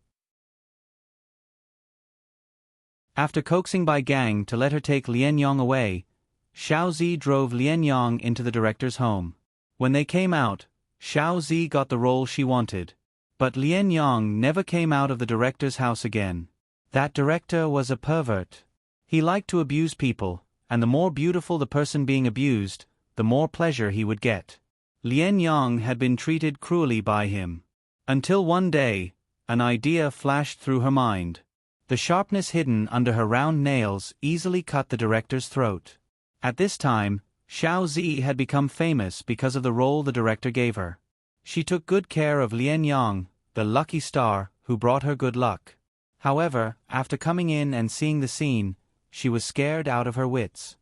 After coaxing Bai Gang to let her take Lian Yang away, Xiao Zi drove Lian Yang into the director's home. When they came out, Xiao Zi got the role she wanted. But Lian Yang never came out of the director's house again. That director was a pervert. He liked to abuse people, and the more beautiful the person being abused, the more pleasure he would get. Lian Yang had been treated cruelly by him. Until one day, an idea flashed through her mind. The sharpness hidden under her round nails easily cut the director's throat. At this time, Xiao Zi had become famous because of the role the director gave her. She took good care of Lian Yang, the lucky star who brought her good luck. However, after coming in and seeing the scene, she was scared out of her wits.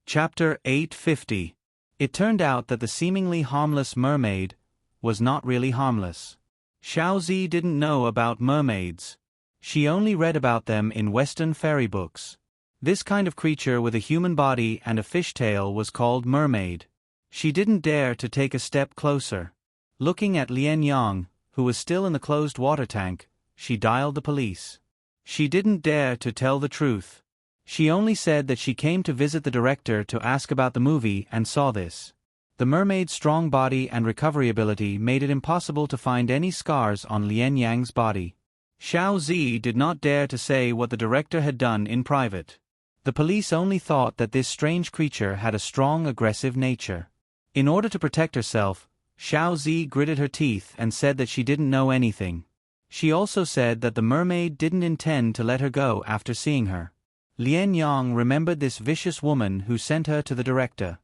Chapter 850. It turned out that the seemingly harmless mermaid was not really harmless. Xiao Zi didn't know about mermaids. She only read about them in Western fairy books. This kind of creature with a human body and a fishtail was called mermaid. She didn't dare to take a step closer. Looking at Lian Yang, who was still in the closed water tank, she dialed the police. She didn't dare to tell the truth. She only said that she came to visit the director to ask about the movie and saw this. The mermaid's strong body and recovery ability made it impossible to find any scars on Lian Yang's body. Xiao Zi did not dare to say what the director had done in private. The police only thought that this strange creature had a strong aggressive nature. In order to protect herself, Xiao Zi gritted her teeth and said that she didn't know anything. She also said that the mermaid didn't intend to let her go after seeing her. Lian Yang remembered this vicious woman who sent her to the director.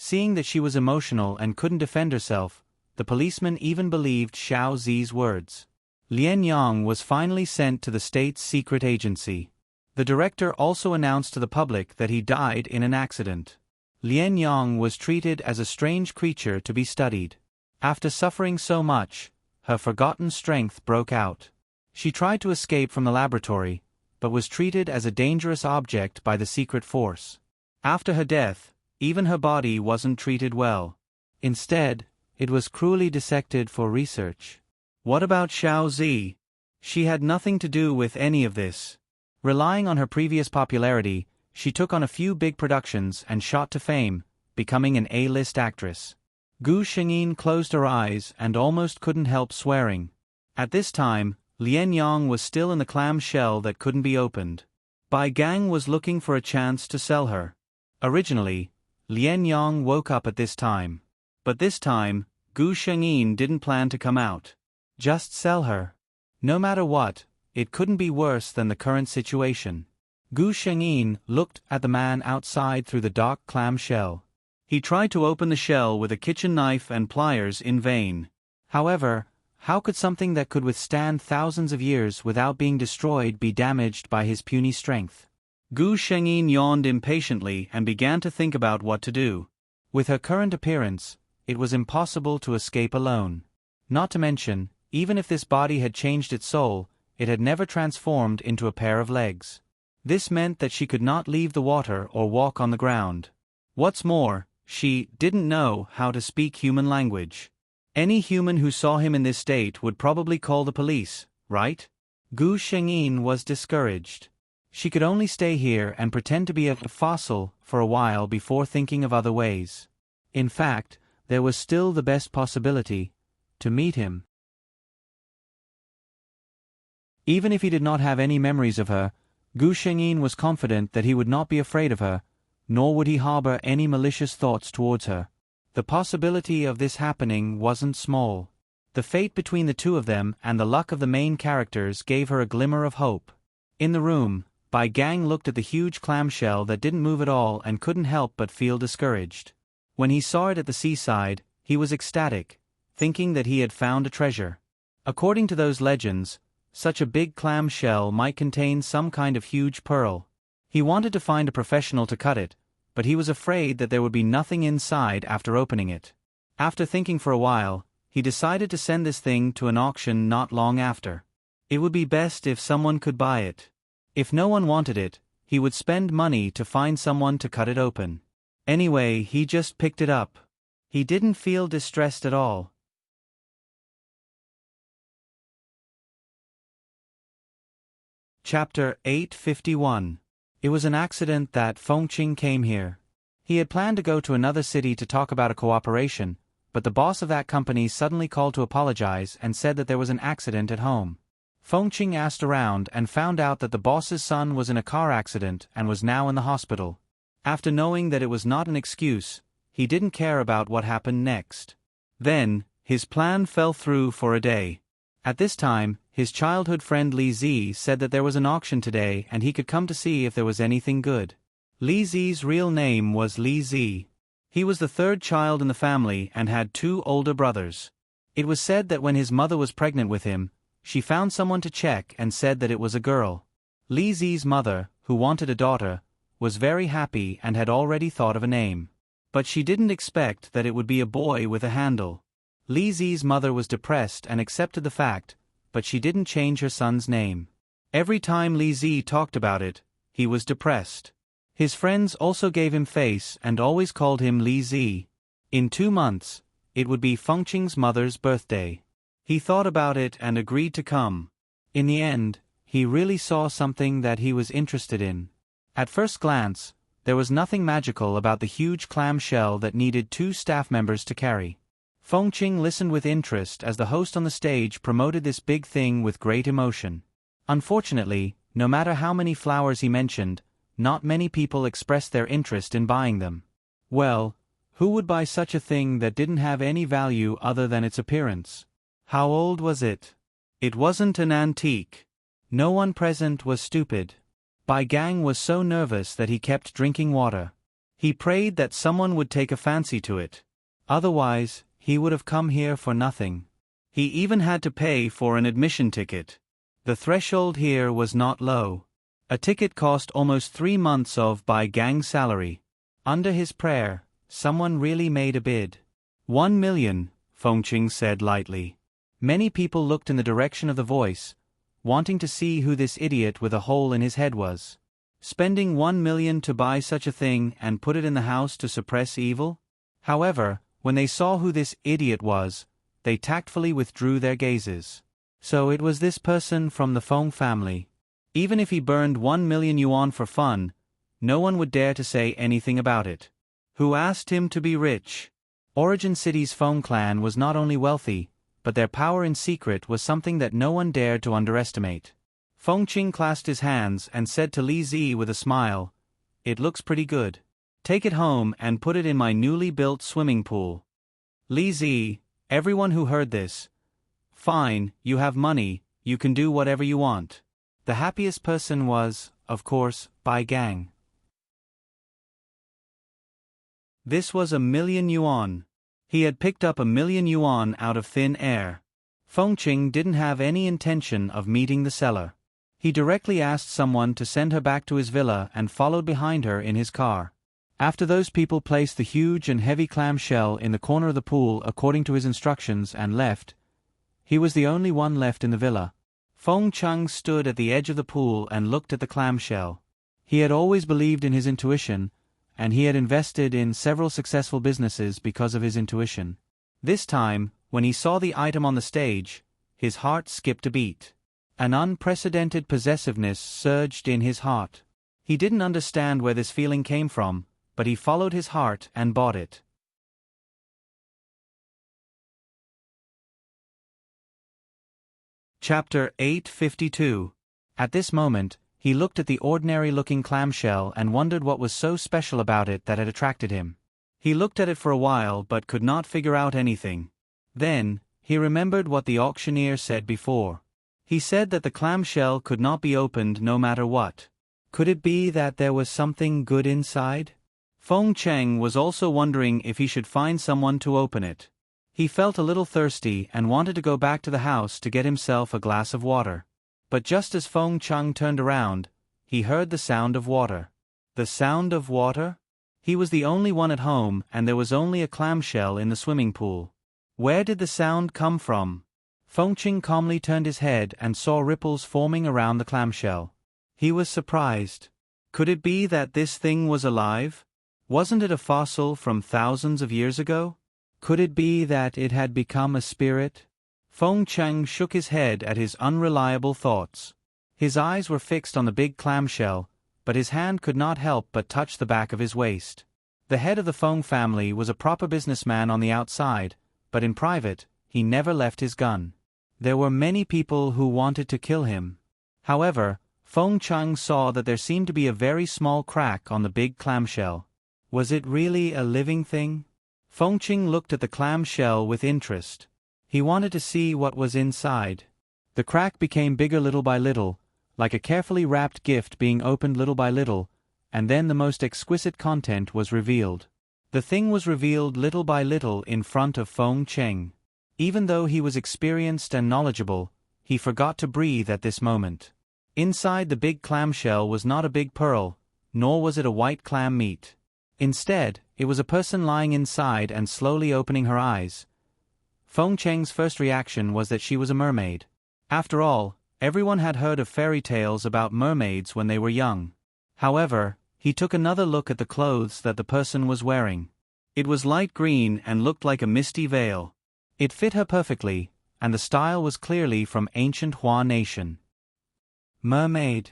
Seeing that she was emotional and couldn't defend herself, the policeman even believed Xiao Zi's words. Lian Yang was finally sent to the state's secret agency. The director also announced to the public that he died in an accident. Lian Yang was treated as a strange creature to be studied. After suffering so much, her forgotten strength broke out. She tried to escape from the laboratory, but was treated as a dangerous object by the secret force. After her death, even her body wasn't treated well. Instead, it was cruelly dissected for research. What about Xiao Zi? She had nothing to do with any of this. Relying on her previous popularity, she took on a few big productions and shot to fame, becoming an A-list actress. Gu Shengyin closed her eyes and almost couldn't help swearing. At this time, Lian Yang was still in the clam shell that couldn't be opened. Bai Gang was looking for a chance to sell her. Originally, Lian Yang woke up at this time. But this time, Gu Shengyin didn't plan to come out. Just sell her. No matter what, it couldn't be worse than the current situation. Gu Shengyin looked at the man outside through the dark clam shell. He tried to open the shell with a kitchen knife and pliers in vain. However, how could something that could withstand thousands of years without being destroyed be damaged by his puny strength? Gu Shengyin yawned impatiently and began to think about what to do. With her current appearance, it was impossible to escape alone. Not to mention, even if this body had changed its soul, it had never transformed into a pair of legs. This meant that she could not leave the water or walk on the ground. What's more, she didn't know how to speak human language. Any human who saw him in this state would probably call the police, right? Gu Shengyin was discouraged. She could only stay here and pretend to be a fossil for a while before thinking of other ways. In fact, there was still the best possibility to meet him. Even if he did not have any memories of her, Gu Shengyin was confident that he would not be afraid of her, nor would he harbor any malicious thoughts towards her. The possibility of this happening wasn't small. The fate between the two of them and the luck of the main characters gave her a glimmer of hope. In the room, Bai Gang looked at the huge clamshell that didn't move at all and couldn't help but feel discouraged. When he saw it at the seaside, he was ecstatic, thinking that he had found a treasure. According to those legends, such a big clamshell might contain some kind of huge pearl. He wanted to find a professional to cut it, but he was afraid that there would be nothing inside after opening it. After thinking for a while, he decided to send this thing to an auction not long after. It would be best if someone could buy it. If no one wanted it, he would spend money to find someone to cut it open. Anyway, he just picked it up. He didn't feel distressed at all. Chapter 851. It was an accident that Fengqing came here. He had planned to go to another city to talk about a cooperation, but the boss of that company suddenly called to apologize and said that there was an accident at home. Fengqing asked around and found out that the boss's son was in a car accident and was now in the hospital. After knowing that it was not an excuse, he didn't care about what happened next. Then, his plan fell through for a day. At this time, his childhood friend Li Zi said that there was an auction today and he could come to see if there was anything good. Li Zi's real name was Li Zi. He was the third child in the family and had 2 older brothers. It was said that when his mother was pregnant with him, she found someone to check and said that it was a girl. Li Zi's mother, who wanted a daughter, was very happy and had already thought of a name. But she didn't expect that it would be a boy with a handle. Li Zi's mother was depressed and accepted the fact, but she didn't change her son's name. Every time Li Zi talked about it, he was depressed. His friends also gave him face and always called him Li Zi. In 2 months, it would be Fengqing's mother's birthday. He thought about it and agreed to come. In the end, he really saw something that he was interested in. At first glance, there was nothing magical about the huge clamshell that needed 2 staff members to carry. Fengqing listened with interest as the host on the stage promoted this big thing with great emotion. Unfortunately, no matter how many flowers he mentioned, not many people expressed their interest in buying them. Well, who would buy such a thing that didn't have any value other than its appearance? How old was it? It wasn't an antique. No one present was stupid. Bai Gang was so nervous that he kept drinking water. He prayed that someone would take a fancy to it. Otherwise, he would have come here for nothing. He even had to pay for an admission ticket. The threshold here was not low. A ticket cost almost 3 months of Bai Gang's salary. Under his prayer, someone really made a bid. 1 million, Fengqing said lightly. Many people looked in the direction of the voice, wanting to see who this idiot with a hole in his head was. Spending 1 million to buy such a thing and put it in the house to suppress evil? However, when they saw who this idiot was, they tactfully withdrew their gazes. So it was this person from the Feng family. Even if he burned 1 million yuan for fun, no one would dare to say anything about it. Who asked him to be rich? Origin City's Feng clan was not only wealthy, but their power in secret was something that no one dared to underestimate. Feng Qing clasped his hands and said to Li Zi with a smile, "It looks pretty good. Take it home and put it in my newly built swimming pool." Li Zi, everyone who heard this. Fine, you have money, you can do whatever you want. The happiest person was, of course, Bai Gang. This was 1 million yuan. He had picked up 1 million yuan out of thin air. Feng Qing didn't have any intention of meeting the seller. He directly asked someone to send her back to his villa and followed behind her in his car. After those people placed the huge and heavy clamshell in the corner of the pool according to his instructions and left, he was the only one left in the villa. Feng Qing stood at the edge of the pool and looked at the clamshell. He had always believed in his intuition, and he had invested in several successful businesses because of his intuition. This time, when he saw the item on the stage, his heart skipped a beat. An unprecedented possessiveness surged in his heart. He didn't understand where this feeling came from, but he followed his heart and bought it. Chapter 852. At this moment, he looked at the ordinary-looking clamshell and wondered what was so special about it that had attracted him. He looked at it for a while but could not figure out anything. Then, he remembered what the auctioneer said before. He said that the clamshell could not be opened no matter what. Could it be that there was something good inside? Feng Qing was also wondering if he should find someone to open it. He felt a little thirsty and wanted to go back to the house to get himself a glass of water. But just as Feng Qing turned around, he heard the sound of water. The sound of water? He was the only one at home and there was only a clamshell in the swimming pool. Where did the sound come from? Feng Qing calmly turned his head and saw ripples forming around the clamshell. He was surprised. Could it be that this thing was alive? Wasn't it a fossil from thousands of years ago? Could it be that it had become a spirit? Feng Qing shook his head at his unreliable thoughts. His eyes were fixed on the big clamshell, but his hand could not help but touch the back of his waist. The head of the Feng family was a proper businessman on the outside, but in private, he never left his gun. There were many people who wanted to kill him. However, Feng Qing saw that there seemed to be a very small crack on the big clamshell. Was it really a living thing? Feng Qing looked at the clamshell with interest. He wanted to see what was inside. The crack became bigger little by little, like a carefully wrapped gift being opened little by little, and then the most exquisite content was revealed. The thing was revealed little by little in front of Feng Qing. Even though he was experienced and knowledgeable, he forgot to breathe at this moment. Inside the big clamshell was not a big pearl, nor was it a white clam meat. Instead, it was a person lying inside and slowly opening her eyes. Feng Qing's first reaction was that she was a mermaid. After all, everyone had heard of fairy tales about mermaids when they were young. However, he took another look at the clothes that the person was wearing. It was light green and looked like a misty veil. It fit her perfectly, and the style was clearly from ancient Hua nation. Mermaid.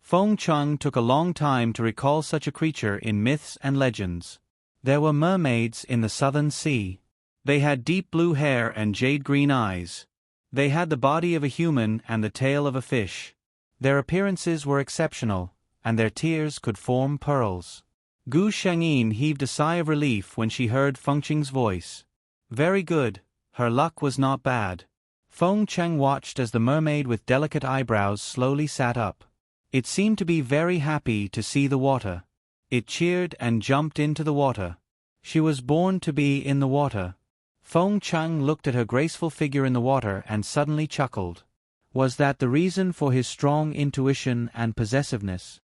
Feng Qing took a long time to recall such a creature in myths and legends. There were mermaids in the southern sea. They had deep blue hair and jade-green eyes. They had the body of a human and the tail of a fish. Their appearances were exceptional, and their tears could form pearls. Gu Shengyin heaved a sigh of relief when she heard Feng Qing's voice. Very good, her luck was not bad. Feng Qing watched as the mermaid with delicate eyebrows slowly sat up. It seemed to be very happy to see the water. It cheered and jumped into the water. She was born to be in the water. Feng Qing looked at her graceful figure in the water and suddenly chuckled. Was that the reason for his strong intuition and possessiveness?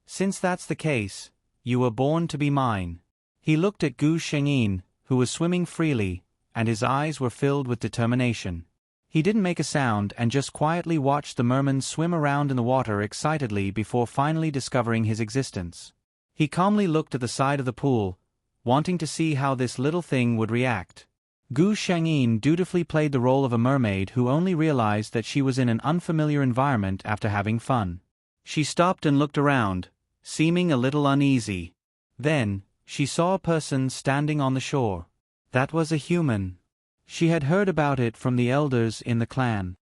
Since that's the case, you were born to be mine. He looked at Gu Shengyin, who was swimming freely, and his eyes were filled with determination. He didn't make a sound and just quietly watched the merman swim around in the water excitedly before finally discovering his existence. He calmly looked at the side of the pool, wanting to see how this little thing would react. Gu Shangyin dutifully played the role of a mermaid who only realized that she was in an unfamiliar environment after having fun. She stopped and looked around, seeming a little uneasy. Then, she saw a person standing on the shore. That was a human. She had heard about it from the elders in the clan.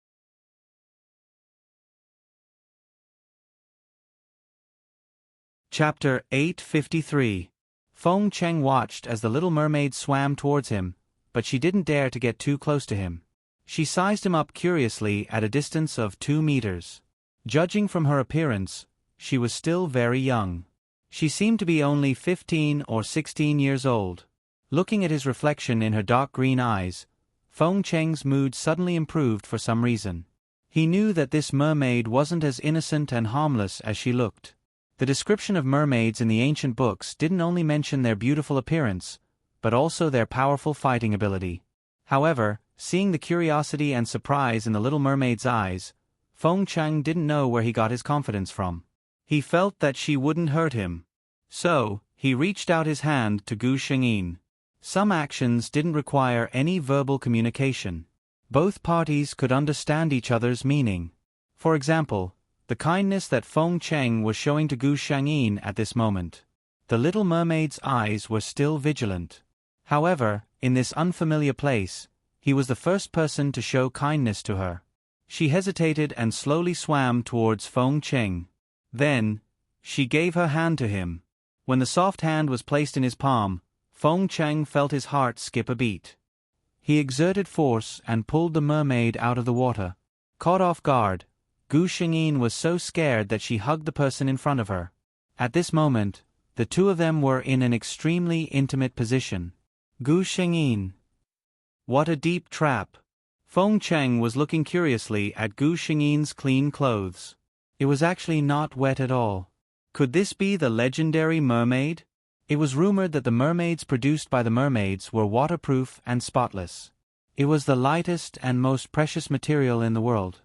Chapter 853. Feng Cheng watched as the little mermaid swam towards him, but she didn't dare to get too close to him. She sized him up curiously at a distance of 2 meters. Judging from her appearance, she was still very young. She seemed to be only 15 or 16 years old. Looking at his reflection in her dark green eyes, Feng Cheng's mood suddenly improved for some reason. He knew that this mermaid wasn't as innocent and harmless as she looked. The description of mermaids in the ancient books didn't only mention their beautiful appearance, but also their powerful fighting ability. However, seeing the curiosity and surprise in the little mermaid's eyes, Feng Cheng didn't know where he got his confidence from. He felt that she wouldn't hurt him. So, he reached out his hand to Gu Shangyin. Some actions didn't require any verbal communication. Both parties could understand each other's meaning. For example, the kindness that Feng Cheng was showing to Gu Shangyin at this moment. The little mermaid's eyes were still vigilant. However, in this unfamiliar place, he was the first person to show kindness to her. She hesitated and slowly swam towards Feng Cheng. Then, she gave her hand to him. When the soft hand was placed in his palm, Feng Cheng felt his heart skip a beat. He exerted force and pulled the mermaid out of the water. Caught off guard, Gu Shangyin was so scared that she hugged the person in front of her. At this moment, the two of them were in an extremely intimate position. Gu Shangyin. What a deep trap. Feng Cheng was looking curiously at Gu Shangyin's clean clothes. It was actually not wet at all. Could this be the legendary mermaid? It was rumored that the mermaids produced by the mermaids were waterproof and spotless. It was the lightest and most precious material in the world.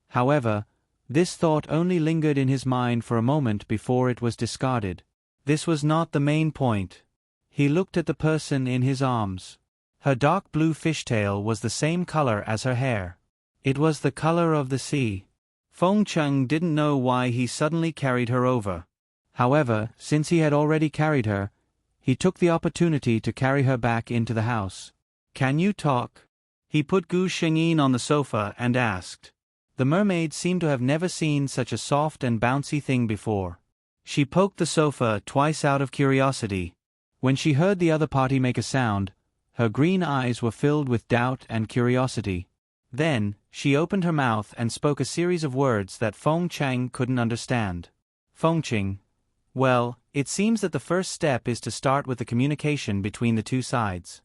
However, this thought only lingered in his mind for a moment before it was discarded. This was not the main point. He looked at the person in his arms. Her dark blue fishtail was the same color as her hair. It was the color of the sea. Feng Cheng didn't know why he suddenly carried her over. However, since he had already carried her, he took the opportunity to carry her back into the house. "Can you talk?" He put Gu Shangyin on the sofa and asked. The mermaid seemed to have never seen such a soft and bouncy thing before. She poked the sofa twice out of curiosity. When she heard the other party make a sound, her green eyes were filled with doubt and curiosity. Then, she opened her mouth and spoke a series of words that Feng Cheng couldn't understand. Feng Cheng. Well, it seems that the first step is to start with the communication between the two sides.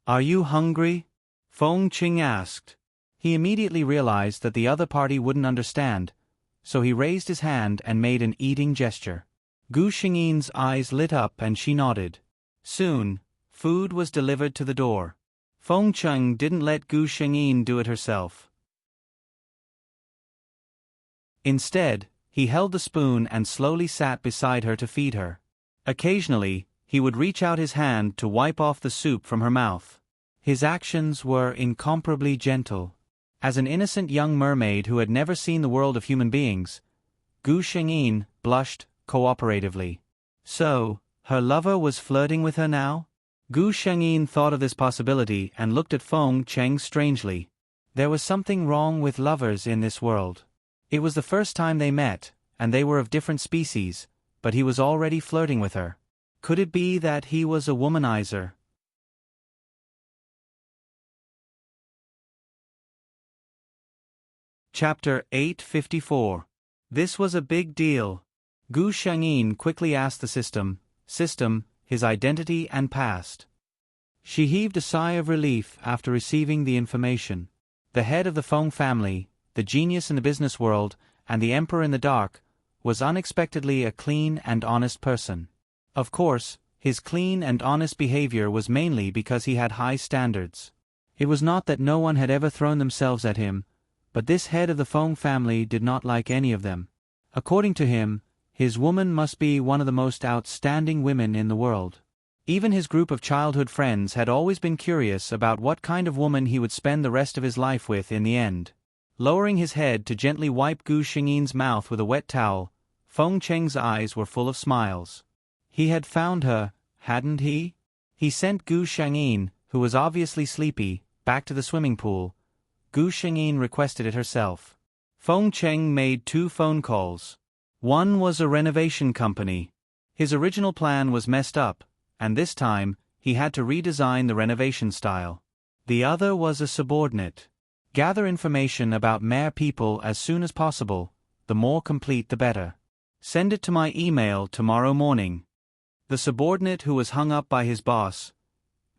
"Are you hungry?" Feng Cheng asked. He immediately realized that the other party wouldn't understand, so he raised his hand and made an eating gesture. Gu Shangyin's eyes lit up and she nodded. Soon, food was delivered to the door. Feng Cheng didn't let Gu Shangyin do it herself. Instead, he held the spoon and slowly sat beside her to feed her. Occasionally, he would reach out his hand to wipe off the soup from her mouth. His actions were incomparably gentle. As an innocent young mermaid who had never seen the world of human beings, Gu Shangyin blushed cooperatively. So, her lover was flirting with her now? Gu Shangyin thought of this possibility and looked at Feng Cheng strangely. There was something wrong with lovers in this world. It was the first time they met, and they were of different species, but he was already flirting with her. Could it be that he was a womanizer? Chapter 854. This was a big deal. Gu Shangyin quickly asked the system, his identity and past. She heaved a sigh of relief after receiving the information. The head of the Feng family, the genius in the business world, and the emperor in the dark, was unexpectedly a clean and honest person. Of course, his clean and honest behavior was mainly because he had high standards. It was not that no one had ever thrown themselves at him, but this head of the Feng family did not like any of them. According to him, his woman must be one of the most outstanding women in the world. Even his group of childhood friends had always been curious about what kind of woman he would spend the rest of his life with in the end. Lowering his head to gently wipe Gu Shengyin's mouth with a wet towel, Feng Cheng's eyes were full of smiles. He had found her, hadn't he? He sent Gu Shengyin, who was obviously sleepy, back to the swimming pool. Gu Shengyin requested it herself. Feng Cheng made 2 phone calls. One was a renovation company. His original plan was messed up, and this time, he had to redesign the renovation style. The other was a subordinate. Gather information about Mere people as soon as possible, the more complete the better. Send it to my email tomorrow morning. The subordinate who was hung up by his boss.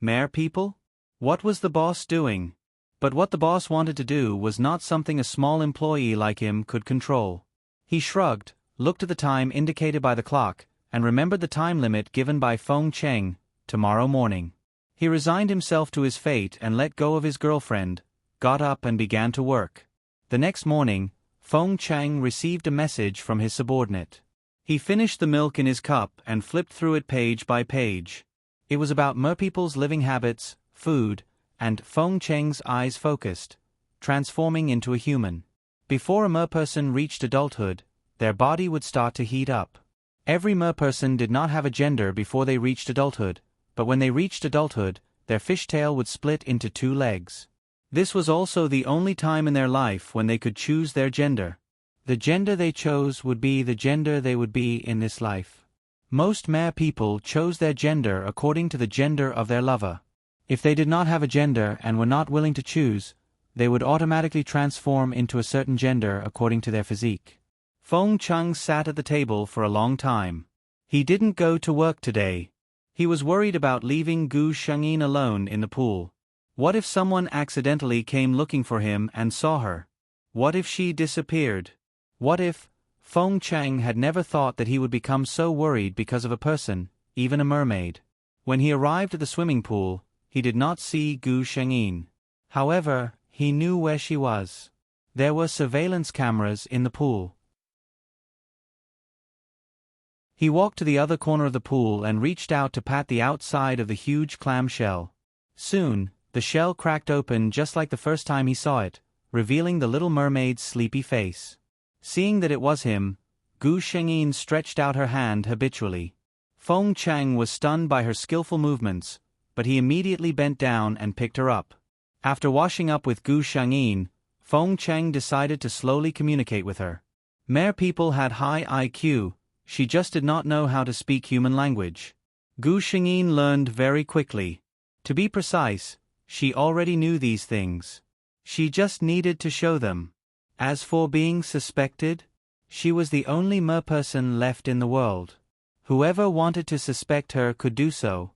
Mere people? What was the boss doing? But what the boss wanted to do was not something a small employee like him could control. He shrugged, looked at the time indicated by the clock, and remembered the time limit given by Feng Cheng, tomorrow morning. He resigned himself to his fate and let go of his girlfriend, got up and began to work. The next morning, Feng Cheng received a message from his subordinate. He finished the milk in his cup and flipped through it page by page. It was about merpeople's living habits, food, and Feng Cheng's eyes focused, transforming into a human. Before a merperson reached adulthood, their body would start to heat up. Every merperson did not have a gender before they reached adulthood, but when they reached adulthood, their fishtail would split into 2 legs. This was also the only time in their life when they could choose their gender. The gender they chose would be the gender they would be in this life. Most Mere people chose their gender according to the gender of their lover. If they did not have a gender and were not willing to choose, they would automatically transform into a certain gender according to their physique. Feng Cheng sat at the table for a long time. He didn't go to work today. He was worried about leaving Gu Shengyin alone in the pool. What if someone accidentally came looking for him and saw her? What if she disappeared? What if Feng Cheng had never thought that he would become so worried because of a person, even a mermaid? When he arrived at the swimming pool, he did not see Gu Shengyin. However, he knew where she was. There were surveillance cameras in the pool. He walked to the other corner of the pool and reached out to pat the outside of the huge clam shell. Soon, the shell cracked open just like the first time he saw it, revealing the little mermaid's sleepy face. Seeing that it was him, Gu Shengyin stretched out her hand habitually. Feng Cheng was stunned by her skillful movements, but he immediately bent down and picked her up. After washing up with Gu Shengyin, Feng Cheng decided to slowly communicate with her. Mere people had high IQ, she just did not know how to speak human language. Gu Shengyin learned very quickly. To be precise, she already knew these things. She just needed to show them. As for being suspected, she was the only merperson left in the world. Whoever wanted to suspect her could do so.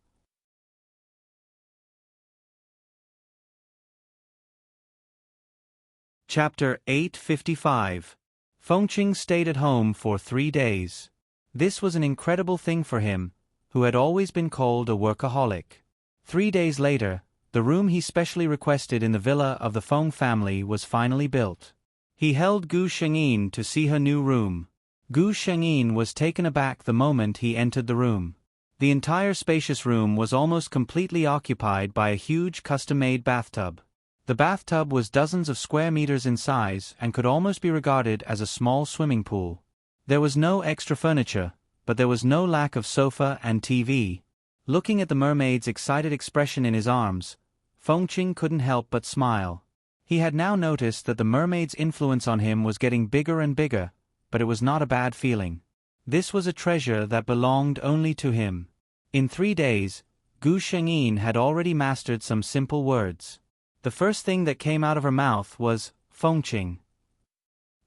Chapter 855. Feng Cheng stayed at home for 3 days. This was an incredible thing for him, who had always been called a workaholic. 3 days later, the room he specially requested in the villa of the Feng family was finally built. He held Gu Shengyin to see her new room. Gu Shengyin was taken aback the moment he entered the room. The entire spacious room was almost completely occupied by a huge custom-made bathtub. The bathtub was dozens of square meters in size and could almost be regarded as a small swimming pool. There was no extra furniture, but there was no lack of sofa and TV. Looking at the mermaid's excited expression in his arms, Feng Cheng couldn't help but smile. He had now noticed that the mermaid's influence on him was getting bigger and bigger, but it was not a bad feeling. This was a treasure that belonged only to him. In 3 days, Gu Shengyin had already mastered some simple words. The first thing that came out of her mouth was, Feng Cheng.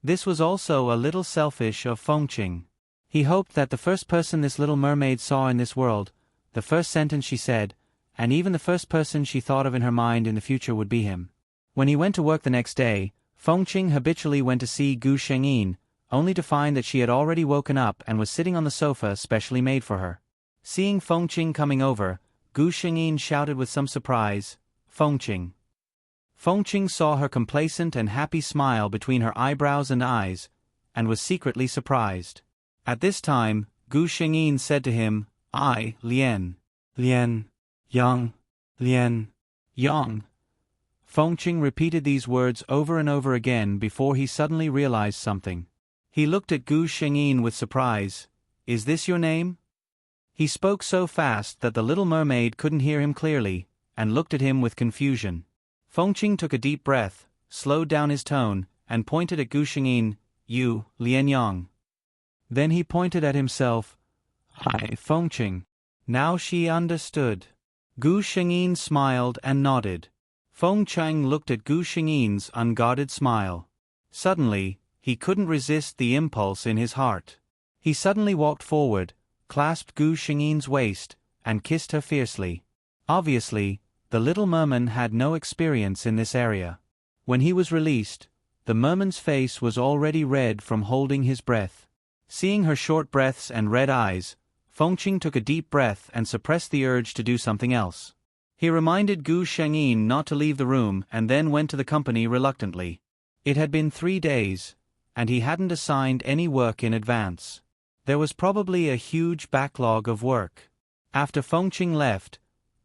This was also a little selfish of Feng Cheng. He hoped that the first person this little mermaid saw in this world, the first sentence she said, and even the first person she thought of in her mind in the future would be him. When he went to work the next day, Feng Cheng habitually went to see Gu Shengyin, only to find that she had already woken up and was sitting on the sofa specially made for her. Seeing Feng Cheng coming over, Gu Shengyin shouted with some surprise, Feng Cheng. Feng Cheng saw her complacent and happy smile between her eyebrows and eyes, and was secretly surprised. At this time, Gu Shengyin said to him, I, Lien. Lian Yang, Lian Yang. Fengqing repeated these words over and over again before he suddenly realized something. He looked at Gu Shengyin with surprise. Is this your name? He spoke so fast that the little mermaid couldn't hear him clearly, and looked at him with confusion. Fengqing took a deep breath, slowed down his tone, and pointed at Gu Shengyin. You, Lian Yang. Then he pointed at himself. Hi, Fengqing. Now she understood. Gu Shengyin smiled and nodded. Fengqing looked at Gu Shengyin's unguarded smile. Suddenly, he couldn't resist the impulse in his heart. He suddenly walked forward, clasped Gu Shengyin's waist, and kissed her fiercely. Obviously, the little merman had no experience in this area. When he was released, the merman's face was already red from holding his breath. Seeing her short breaths and red eyes, Fengqing took a deep breath and suppressed the urge to do something else. He reminded Gu Shengyin not to leave the room and then went to the company reluctantly. It had been 3 days, and he hadn't assigned any work in advance. There was probably a huge backlog of work. After Fengqing left,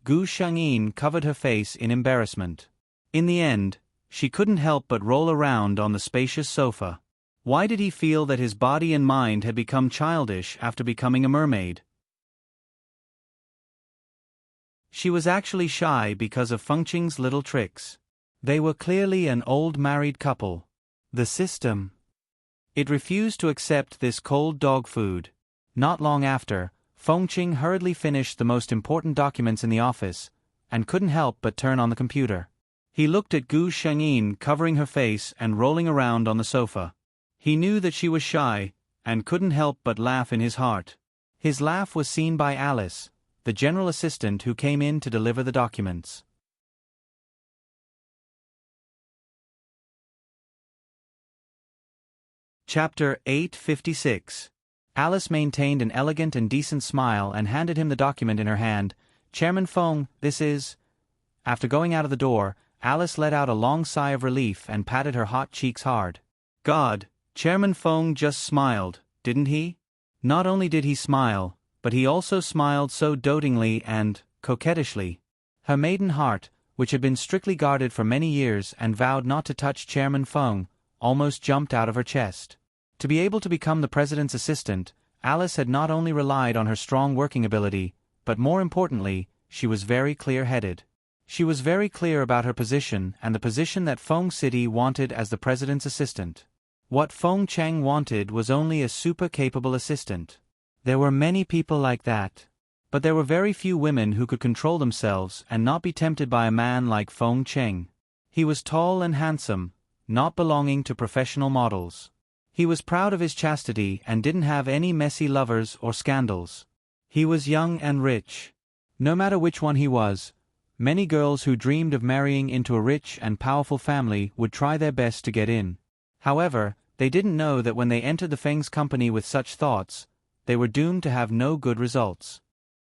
Gu Shengyin covered her face in embarrassment. In the end, she couldn't help but roll around on the spacious sofa. Why did he feel that his body and mind had become childish after becoming a mermaid? She was actually shy because of Fengqing's little tricks. They were clearly an old married couple. The system. It refused to accept this cold dog food. Not long after, Fengqing hurriedly finished the most important documents in the office, and couldn't help but turn on the computer. He looked at Gu Shengyin covering her face and rolling around on the sofa. He knew that she was shy, and couldn't help but laugh in his heart. His laugh was seen by Alice, the general assistant who came in to deliver the documents. Chapter 856. Alice maintained an elegant and decent smile and handed him the document in her hand. Chairman Feng, this is... After going out of the door, Alice let out a long sigh of relief and patted her hot cheeks hard. God, Chairman Feng just smiled, didn't he? Not only did he smile, but he also smiled so dotingly and coquettishly. Her maiden heart, which had been strictly guarded for many years and vowed not to touch Chairman Feng, almost jumped out of her chest. To be able to become the president's assistant, Alice had not only relied on her strong working ability, but more importantly, she was very clear-headed. She was very clear about her position and the position that Feng City wanted as the president's assistant. What Feng Cheng wanted was only a super-capable assistant. There were many people like that. But there were very few women who could control themselves and not be tempted by a man like Feng Cheng. He was tall and handsome, not belonging to professional models. He was proud of his chastity and didn't have any messy lovers or scandals. He was young and rich. No matter which one he was, many girls who dreamed of marrying into a rich and powerful family would try their best to get in. However, they didn't know that when they entered the Feng's company with such thoughts, they were doomed to have no good results.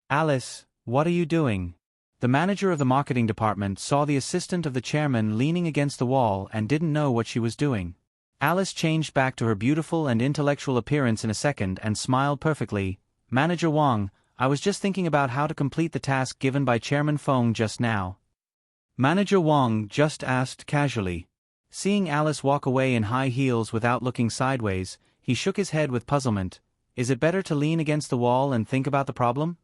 Alice, what are you doing? The manager of the marketing department saw the assistant of the chairman leaning against the wall and didn't know what she was doing. Alice changed back to her beautiful and intellectual appearance in a second and smiled perfectly. Manager Wang, I was just thinking about how to complete the task given by Chairman Feng just now. Manager Wang just asked casually. Seeing Alice walk away in high heels without looking sideways, he shook his head with puzzlement. Is it better to lean against the wall and think about the problem?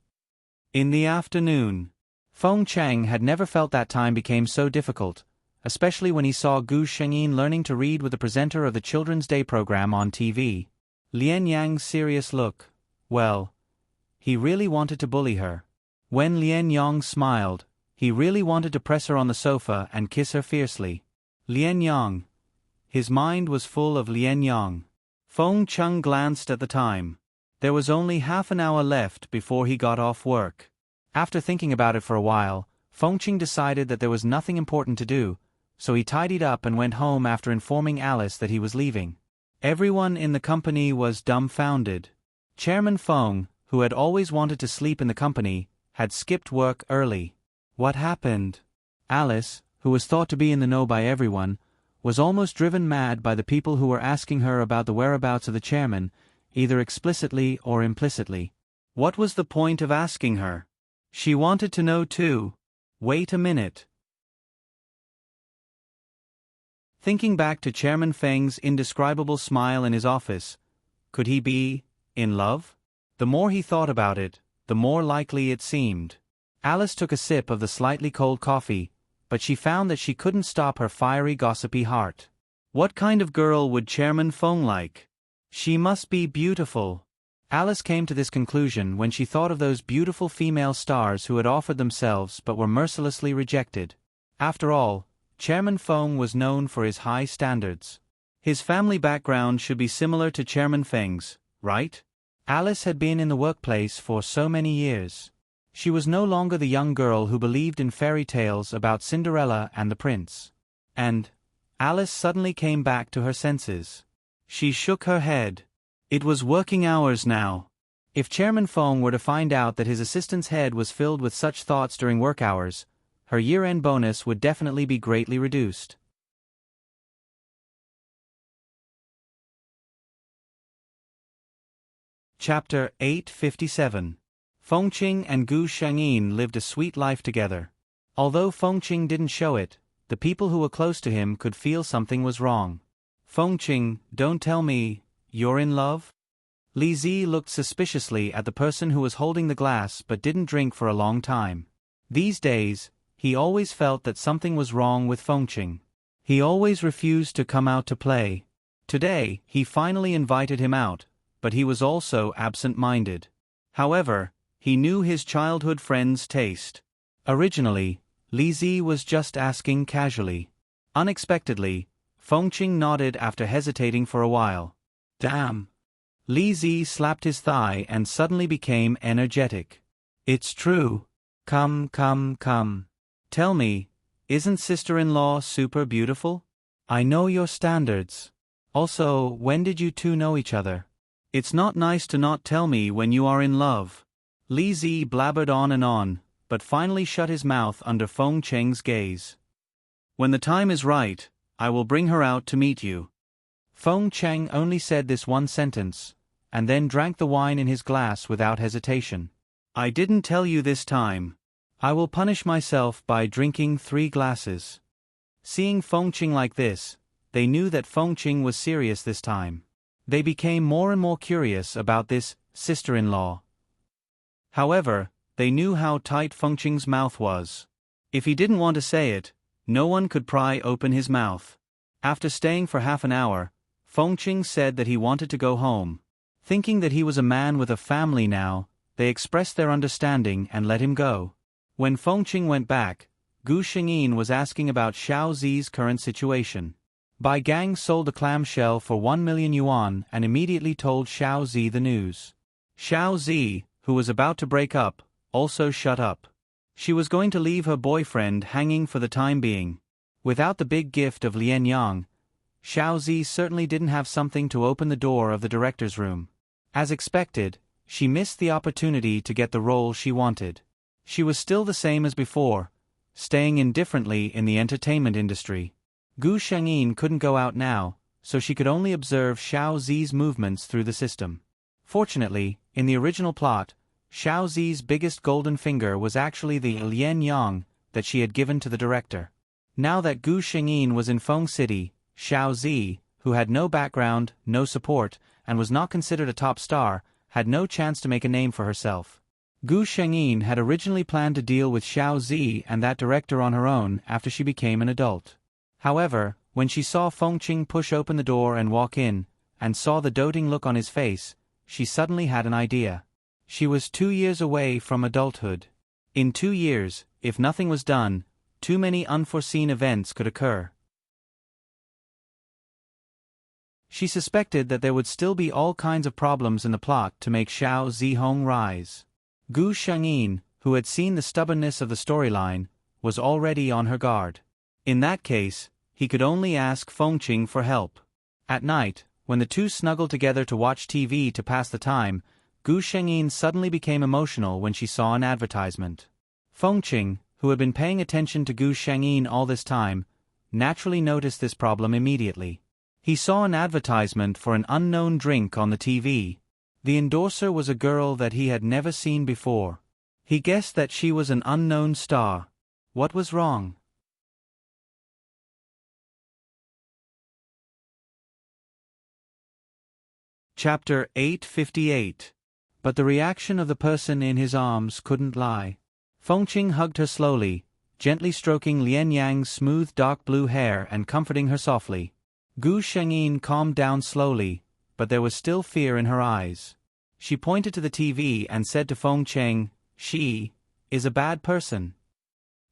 In the afternoon. Feng Cheng had never felt that time became so difficult, especially when he saw Gu Shengyin learning to read with the presenter of the Children's Day program on TV. Lian Yang's serious look. Well, he really wanted to bully her. When Lian Yang smiled, he really wanted to press her on the sofa and kiss her fiercely. Lian Yang. His mind was full of Lian Yang. Feng Cheng glanced at the time. There was only half an hour left before he got off work. After thinking about it for a while, Fengqing decided that there was nothing important to do, so he tidied up and went home after informing Alice that he was leaving. Everyone in the company was dumbfounded. Chairman Feng, who had always wanted to sleep in the company, had skipped work early. What happened? Alice, who was thought to be in the know by everyone, was almost driven mad by the people who were asking her about the whereabouts of the chairman, either explicitly or implicitly. What was the point of asking her? She wanted to know too. Wait a minute. Thinking back to Chairman Feng's indescribable smile in his office, could he be in love? The more he thought about it, the more likely it seemed. Alice took a sip of the slightly cold coffee, but she found that she couldn't stop her fiery, gossipy heart. What kind of girl would Chairman Feng like? She must be beautiful. Alice came to this conclusion when she thought of those beautiful female stars who had offered themselves but were mercilessly rejected. After all, Chairman Feng was known for his high standards. His family background should be similar to Chairman Feng's, right? Alice had been in the workplace for so many years. She was no longer the young girl who believed in fairy tales about Cinderella and the prince. And Alice suddenly came back to her senses. She shook her head. It was working hours now. If Chairman Feng were to find out that his assistant's head was filled with such thoughts during work hours, her year-end bonus would definitely be greatly reduced. Chapter 857. Fengqing and Gu Shengyin lived a sweet life together. Although Fengqing didn't show it, the people who were close to him could feel something was wrong. Fengqing, don't tell me, you're in love? Li Zi looked suspiciously at the person who was holding the glass but didn't drink for a long time. These days, he always felt that something was wrong with Fengqing. He always refused to come out to play. Today, he finally invited him out, but he was also absent-minded. However, he knew his childhood friend's taste. Originally, Li Zi was just asking casually. Unexpectedly, Fengqing nodded after hesitating for a while. Damn. Li Zi slapped his thigh and suddenly became energetic. It's true. Come. Tell me, isn't sister-in-law super beautiful? I know your standards. Also, when did you two know each other? It's not nice to not tell me when you are in love. Li Zi blabbered on and on, but finally shut his mouth under Fengqing's gaze. When the time is right, I will bring her out to meet you. Fengqing only said this one sentence, and then drank the wine in his glass without hesitation. I didn't tell you this time. I will punish myself by drinking 3 glasses. Seeing Fengqing like this, they knew that Fengqing was serious this time. They became more and more curious about this sister-in-law. However, they knew how tight Fengqing's mouth was. If he didn't want to say it, no one could pry open his mouth. After staying for half an hour, Fengqing said that he wanted to go home. Thinking that he was a man with a family now, they expressed their understanding and let him go. When Fengqing went back, Gu Shengyin was asking about Xiao Zi's current situation. Bai Gang sold a clamshell for 1 million yuan and immediately told Xiao Zi the news. Xiao Zi, who was about to break up, also shut up. She was going to leave her boyfriend hanging for the time being. Without the big gift of Lian Yang, Xiao Zi certainly didn't have something to open the door of the director's room. As expected, she missed the opportunity to get the role she wanted. She was still the same as before, staying indifferently in the entertainment industry. Gu Shengyin couldn't go out now, so she could only observe Xiao Zi's movements through the system. Fortunately, in the original plot, Xiao Zi's biggest golden finger was actually the Lian Yang that she had given to the director. Now that Gu Shengyin was in Feng City, Xiao Zi, who had no background, no support, and was not considered a top star, had no chance to make a name for herself. Gu Shengyin had originally planned to deal with Xiao Zi and that director on her own after she became an adult. However, when she saw Fengqing push open the door and walk in, and saw the doting look on his face, she suddenly had an idea. She was 2 years away from adulthood. In 2 years, if nothing was done, too many unforeseen events could occur. She suspected that there would still be all kinds of problems in the plot to make Xiao Zihong rise. Gu Shengyin, who had seen the stubbornness of the storyline, was already on her guard. In that case, he could only ask Fengqing for help. At night, when the two snuggled together to watch TV to pass the time, Gu Shengyin suddenly became emotional when she saw an advertisement. Fengqing, who had been paying attention to Gu Shengyin all this time, naturally noticed this problem immediately. He saw an advertisement for an unknown drink on the TV. The endorser was a girl that he had never seen before. He guessed that she was an unknown star. What was wrong? Chapter 858. But the reaction of the person in his arms couldn't lie. Fengqing hugged her slowly, gently stroking Lian Yang's smooth dark blue hair and comforting her softly. Gu Shengyin calmed down slowly, but there was still fear in her eyes. She pointed to the TV and said to Fengqing, "She is a bad person."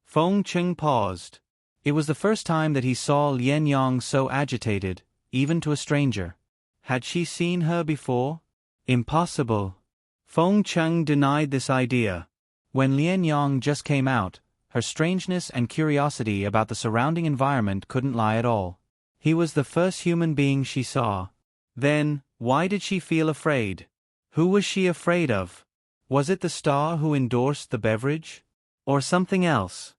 Fengqing paused. It was the first time that he saw Lian Yang so agitated, even to a stranger. Had she seen her before? Impossible. Fengqing denied this idea. When Lian Yang just came out, her strangeness and curiosity about the surrounding environment couldn't lie at all. He was the first human being she saw. Then, why did she feel afraid? Who was she afraid of? Was it the star who endorsed the beverage? Or something else?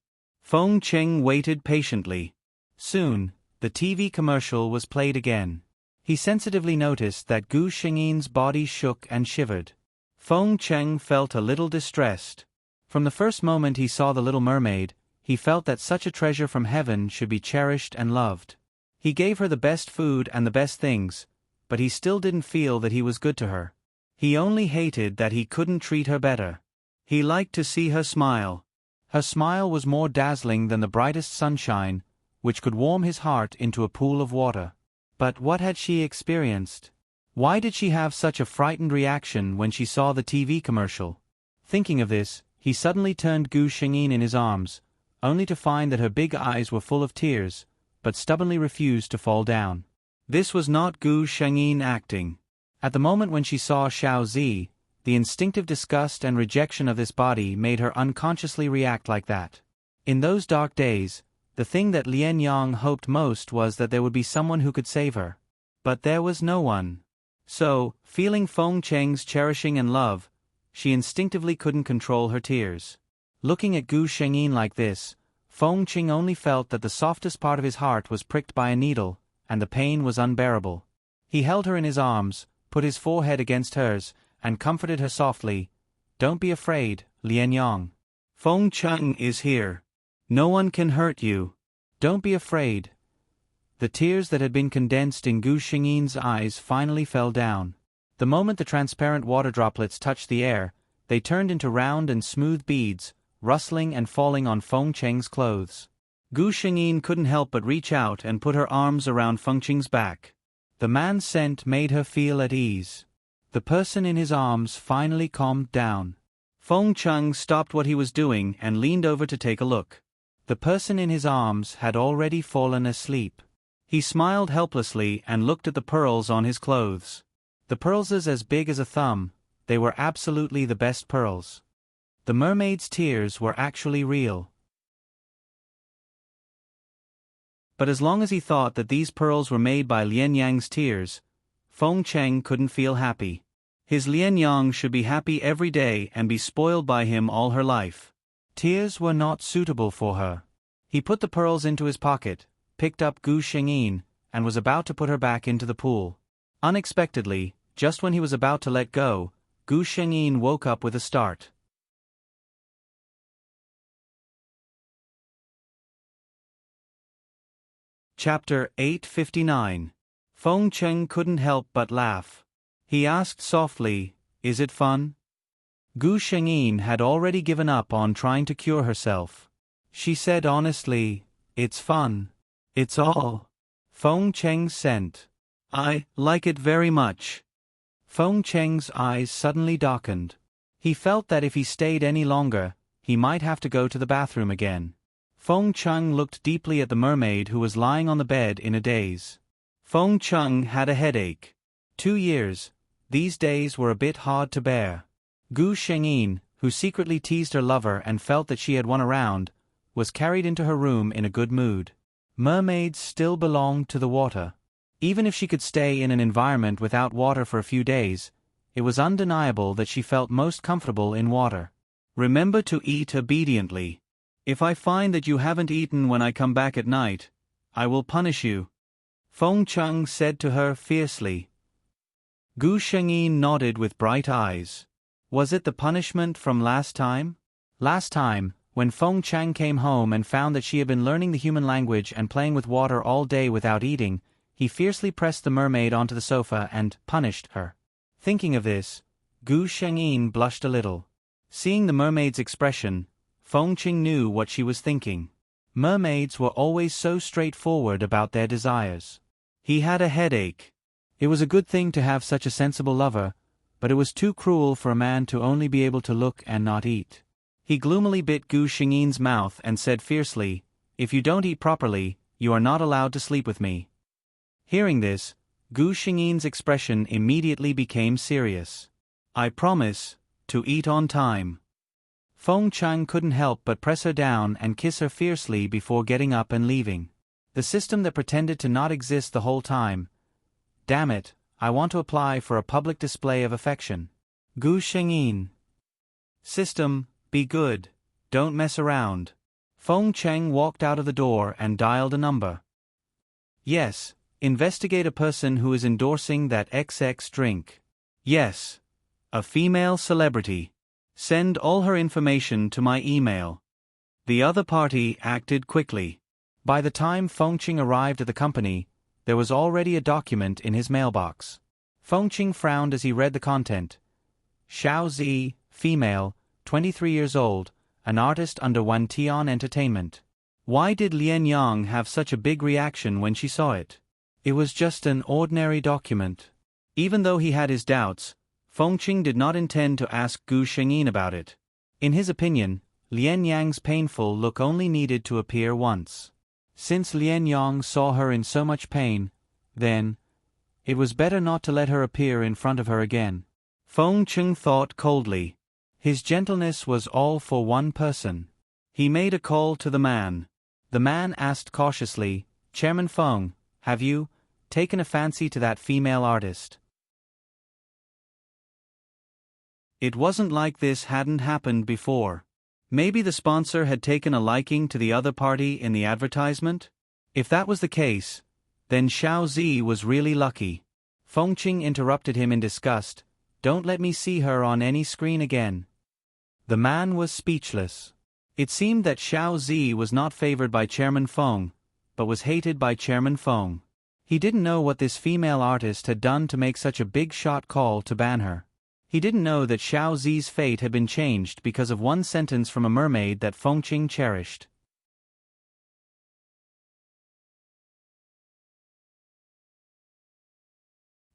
Fengqing waited patiently. Soon, the TV commercial was played again. He sensitively noticed that Gu Shengyin's body shook and shivered. Fengqing felt a little distressed. From the first moment he saw the little mermaid, he felt that such a treasure from heaven should be cherished and loved. He gave her the best food and the best things, but he still didn't feel that he was good to her. He only hated that he couldn't treat her better. He liked to see her smile. Her smile was more dazzling than the brightest sunshine, which could warm his heart into a pool of water. But what had she experienced? Why did she have such a frightened reaction when she saw the TV commercial? Thinking of this, he suddenly turned Gu Shengyin in his arms, only to find that her big eyes were full of tears, but stubbornly refused to fall down. This was not Gu Shengyin acting. At the moment when she saw Xiao Zi, the instinctive disgust and rejection of this body made her unconsciously react like that. In those dark days, the thing that Lian Yang hoped most was that there would be someone who could save her. But there was no one. So, feeling Fengqing's cherishing and love, she instinctively couldn't control her tears. Looking at Gu Shengyin like this, Fengqing only felt that the softest part of his heart was pricked by a needle, and the pain was unbearable. He held her in his arms, put his forehead against hers, and comforted her softly. "Don't be afraid, Lian Yang. Fengqing is here. No one can hurt you. Don't be afraid." The tears that had been condensed in Gu Shengyin's eyes finally fell down. The moment the transparent water droplets touched the air, they turned into round and smooth beads, rustling and falling on Fengqing's clothes. Gu Shengyin couldn't help but reach out and put her arms around Fengqing's back. The man's scent made her feel at ease. The person in his arms finally calmed down. Fengqing stopped what he was doing and leaned over to take a look. The person in his arms had already fallen asleep. He smiled helplessly and looked at the pearls on his clothes. The pearls as big as a thumb, they were absolutely the best pearls. The mermaid's tears were actually real. But as long as he thought that these pearls were made by Lian Yang's tears, Fengqing couldn't feel happy. His Lian Yang should be happy every day and be spoiled by him all her life. Tears were not suitable for her. He put the pearls into his pocket, picked up Gu Shengyin, and was about to put her back into the pool. Unexpectedly, just when he was about to let go, Gu Shengyin woke up with a start. Chapter 859. Fengqing couldn't help but laugh. He asked softly, "Is it fun?" Gu Shengyin had already given up on trying to cure herself. She said honestly, "It's fun. It's all." Fengqing sent. "I like it very much." Fengqing's eyes suddenly darkened. He felt that if he stayed any longer, he might have to go to the bathroom again. Fengqing looked deeply at the mermaid who was lying on the bed in a daze. Fengqing had a headache. 2 years. These days were a bit hard to bear. Gu Shengyin, who secretly teased her lover and felt that she had won around, was carried into her room in a good mood. Mermaids still belonged to the water. Even if she could stay in an environment without water for a few days, it was undeniable that she felt most comfortable in water. "Remember to eat obediently. If I find that you haven't eaten when I come back at night, I will punish you," Fengqing said to her fiercely. Gu Shengyin nodded with bright eyes. Was it the punishment from last time? Last time, when Feng Chang came home and found that she had been learning the human language and playing with water all day without eating, he fiercely pressed the mermaid onto the sofa and punished her. Thinking of this, Gu Shengyin blushed a little. Seeing the mermaid's expression, Feng Qing knew what she was thinking. Mermaids were always so straightforward about their desires. He had a headache. It was a good thing to have such a sensible lover, but it was too cruel for a man to only be able to look and not eat. He gloomily bit Gu Shengyin's mouth and said fiercely, "If you don't eat properly, you are not allowed to sleep with me." Hearing this, Gu Shengyin's expression immediately became serious. "I promise to eat on time." Feng Chang couldn't help but press her down and kiss her fiercely before getting up and leaving. The system that pretended to not exist the whole time. Damn it, I want to apply for a public display of affection. Gu Shengyin. System, be good. Don't mess around. Feng Cheng walked out of the door and dialed a number. Yes, investigate a person who is endorsing that XX drink. Yes. A female celebrity. Send all her information to my email. The other party acted quickly. By the time Feng Qing arrived at the company, there was already a document in his mailbox. Feng Qing frowned as he read the content. Xiao Zi, female, 23 years old, an artist under Wan Tian Entertainment. Why did Lian Yang have such a big reaction when she saw it? It was just an ordinary document. Even though he had his doubts, Feng Qing did not intend to ask Gu Shengyin about it. In his opinion, Lian Yang's painful look only needed to appear once. Since Lian Yang saw her in so much pain, then, it was better not to let her appear in front of her again. Feng Qing thought coldly. His gentleness was all for one person. He made a call to the man. The man asked cautiously, "Chairman Feng, have you taken a fancy to that female artist?" It wasn't like this hadn't happened before. Maybe the sponsor had taken a liking to the other party in the advertisement? If that was the case, then Xiao Zi was really lucky. Feng Qing interrupted him in disgust. "Don't let me see her on any screen again." The man was speechless. It seemed that Xiao Zi was not favored by Chairman Feng, but was hated by Chairman Feng. He didn't know what this female artist had done to make such a big shot call to ban her. He didn't know that Xiao Zi's fate had been changed because of one sentence from a mermaid that Feng Qing cherished.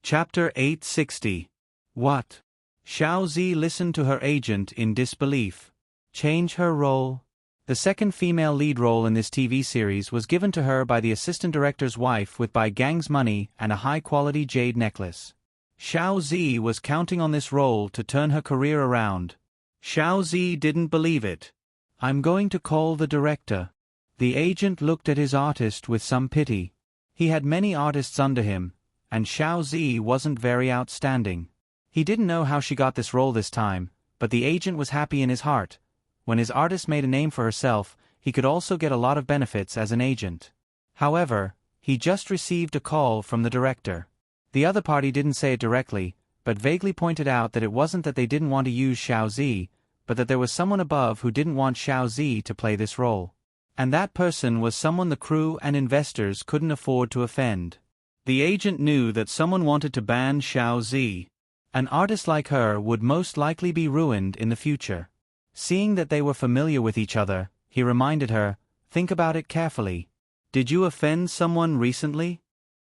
Chapter 860. What? Xiao Zi listened to her agent in disbelief. Change her role? The second female lead role in this TV series was given to her by the assistant director's wife with Bai Gang's money and a high-quality jade necklace. Xiao Zi was counting on this role to turn her career around. Xiao Zi didn't believe it. "I'm going to call the director." The agent looked at his artist with some pity. He had many artists under him, and Xiao Zi wasn't very outstanding. He didn't know how she got this role this time, but the agent was happy in his heart. When his artist made a name for herself, he could also get a lot of benefits as an agent. However, he just received a call from the director. The other party didn't say it directly, but vaguely pointed out that it wasn't that they didn't want to use Xiao Zi, but that there was someone above who didn't want Xiao Zi to play this role. And that person was someone the crew and investors couldn't afford to offend. The agent knew that someone wanted to ban Xiao Zi. An artist like her would most likely be ruined in the future. Seeing that they were familiar with each other, he reminded her, "Think about it carefully. Did you offend someone recently?"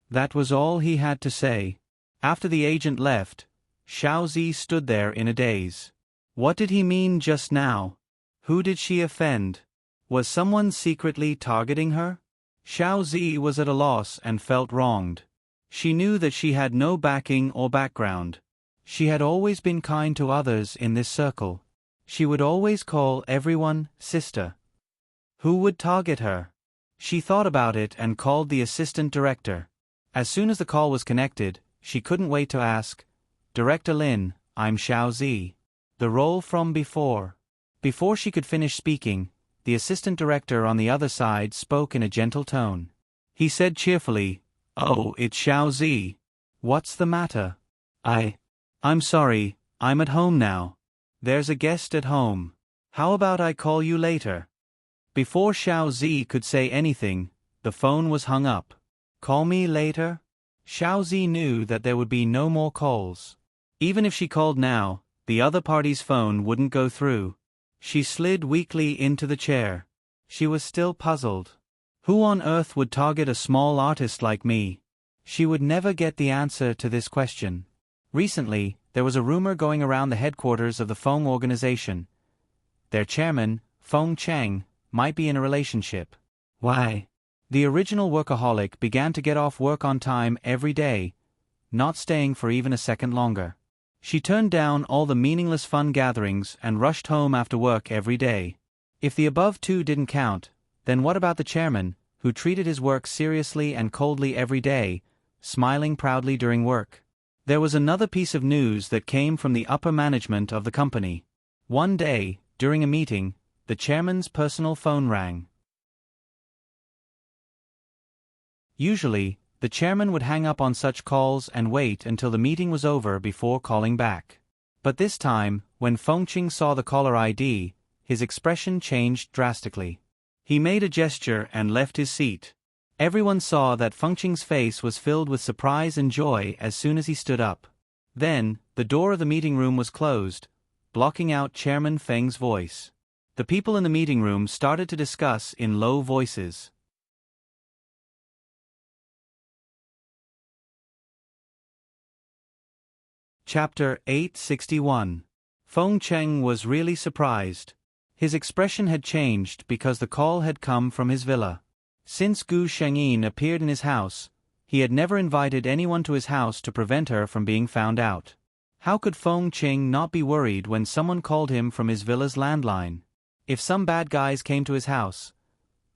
That was all he had to say. After the agent left, Xiao Zi stood there in a daze. What did he mean just now? Who did she offend? Was someone secretly targeting her? Xiao Zi was at a loss and felt wronged. She knew that she had no backing or background. She had always been kind to others in this circle. She would always call everyone sister. Who would target her? She thought about it and called the assistant director. As soon as the call was connected, she couldn't wait to ask, "Director Lin, I'm Xiao Zi. The role from before." Before she could finish speaking, the assistant director on the other side spoke in a gentle tone. He said cheerfully, "Oh, it's Xiao Zi. What's the matter?" I'm sorry, I'm at home now. There's a guest at home." How about I call you later? Before Xiao Zi could say anything, the phone was hung up. Call me later? Xiao Zi knew that there would be no more calls. Even if she called now, the other party's phone wouldn't go through. She slid weakly into the chair. She was still puzzled. Who on earth would target a small artist like me? She would never get the answer to this question. Recently, there was a rumor going around the headquarters of the Feng organization. Their chairman, Feng Cheng, might be in a relationship. Why? The original workaholic began to get off work on time every day, not staying for even a second longer. She turned down all the meaningless fun gatherings and rushed home after work every day. If the above two didn't count, then what about the chairman, who treated his work seriously and coldly every day, smiling proudly during work? There was another piece of news that came from the upper management of the company. One day, during a meeting, the chairman's personal phone rang. Usually, the chairman would hang up on such calls and wait until the meeting was over before calling back. But this time, when Feng Qing saw the caller ID, his expression changed drastically. He made a gesture and left his seat. Everyone saw that Feng Qing's face was filled with surprise and joy as soon as he stood up. Then, the door of the meeting room was closed, blocking out Chairman Feng's voice. The people in the meeting room started to discuss in low voices. Chapter 861. Feng Cheng was really surprised. His expression had changed because the call had come from his villa. Since Gu Shengyin appeared in his house, he had never invited anyone to his house to prevent her from being found out. How could Feng Cheng not be worried when someone called him from his villa's landline? If some bad guys came to his house.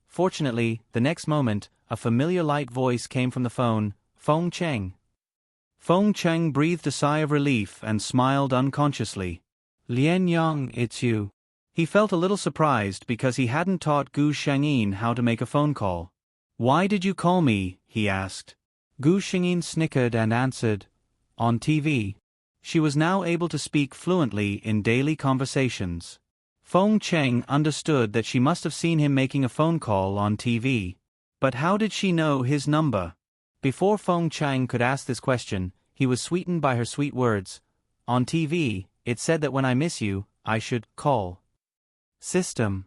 Fortunately, the next moment, a familiar light voice came from the phone. Feng Cheng. Feng Cheng breathed a sigh of relief and smiled unconsciously. Lian Yang, it's you. He felt a little surprised because he hadn't taught Gu Shengyin how to make a phone call. Why did you call me? He asked. Gu Shengyin snickered and answered, on TV. She was now able to speak fluently in daily conversations. Feng Cheng understood that she must have seen him making a phone call on TV. But how did she know his number? Before Feng Cheng could ask this question, he was sweetened by her sweet words. On TV, it said that when I miss you, I should call. System.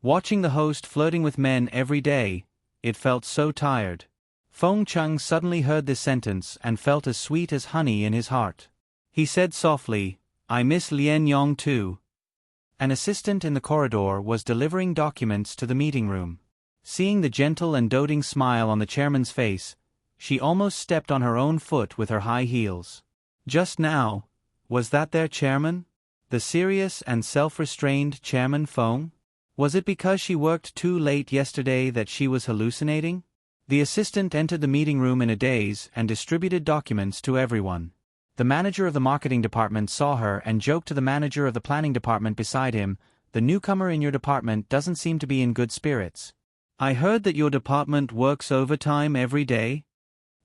Watching the host flirting with men every day, it felt so tired. Feng Cheng suddenly heard this sentence and felt as sweet as honey in his heart. He said softly, I miss Lian Yong too. An assistant in the corridor was delivering documents to the meeting room. Seeing the gentle and doting smile on the chairman's face, she almost stepped on her own foot with her high heels. Just now, was that their chairman? The serious and self-restrained Chairman Feng? Was it because she worked too late yesterday that she was hallucinating? The assistant entered the meeting room in a daze and distributed documents to everyone. The manager of the marketing department saw her and joked to the manager of the planning department beside him, the newcomer in your department doesn't seem to be in good spirits. I heard that your department works overtime every day?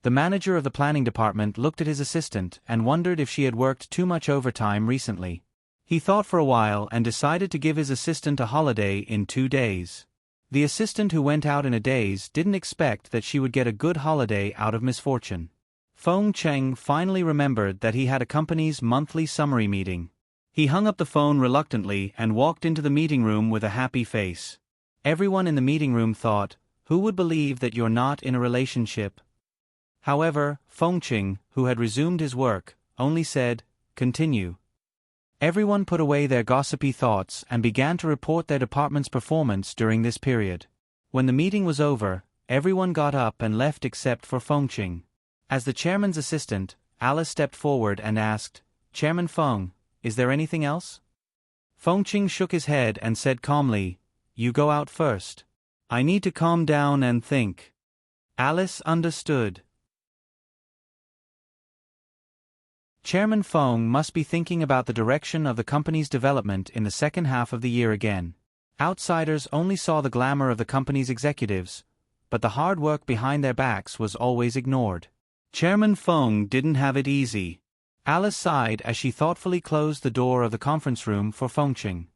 The manager of the planning department looked at his assistant and wondered if she had worked too much overtime recently. He thought for a while and decided to give his assistant a holiday in 2 days. The assistant who went out in a daze didn't expect that she would get a good holiday out of misfortune. Feng Cheng finally remembered that he had a company's monthly summary meeting. He hung up the phone reluctantly and walked into the meeting room with a happy face. Everyone in the meeting room thought, who would believe that you're not in a relationship? However, Feng Cheng, who had resumed his work, only said, continue. Everyone put away their gossipy thoughts and began to report their department's performance during this period. When the meeting was over, everyone got up and left except for Feng Cheng. As the chairman's assistant, Alice stepped forward and asked, Chairman Feng, is there anything else? Feng Cheng shook his head and said calmly, you go out first. I need to calm down and think. Alice understood. Chairman Feng must be thinking about the direction of the company's development in the second half of the year again. Outsiders only saw the glamour of the company's executives, but the hard work behind their backs was always ignored. Chairman Feng didn't have it easy. Alice sighed as she thoughtfully closed the door of the conference room for Feng Cheng.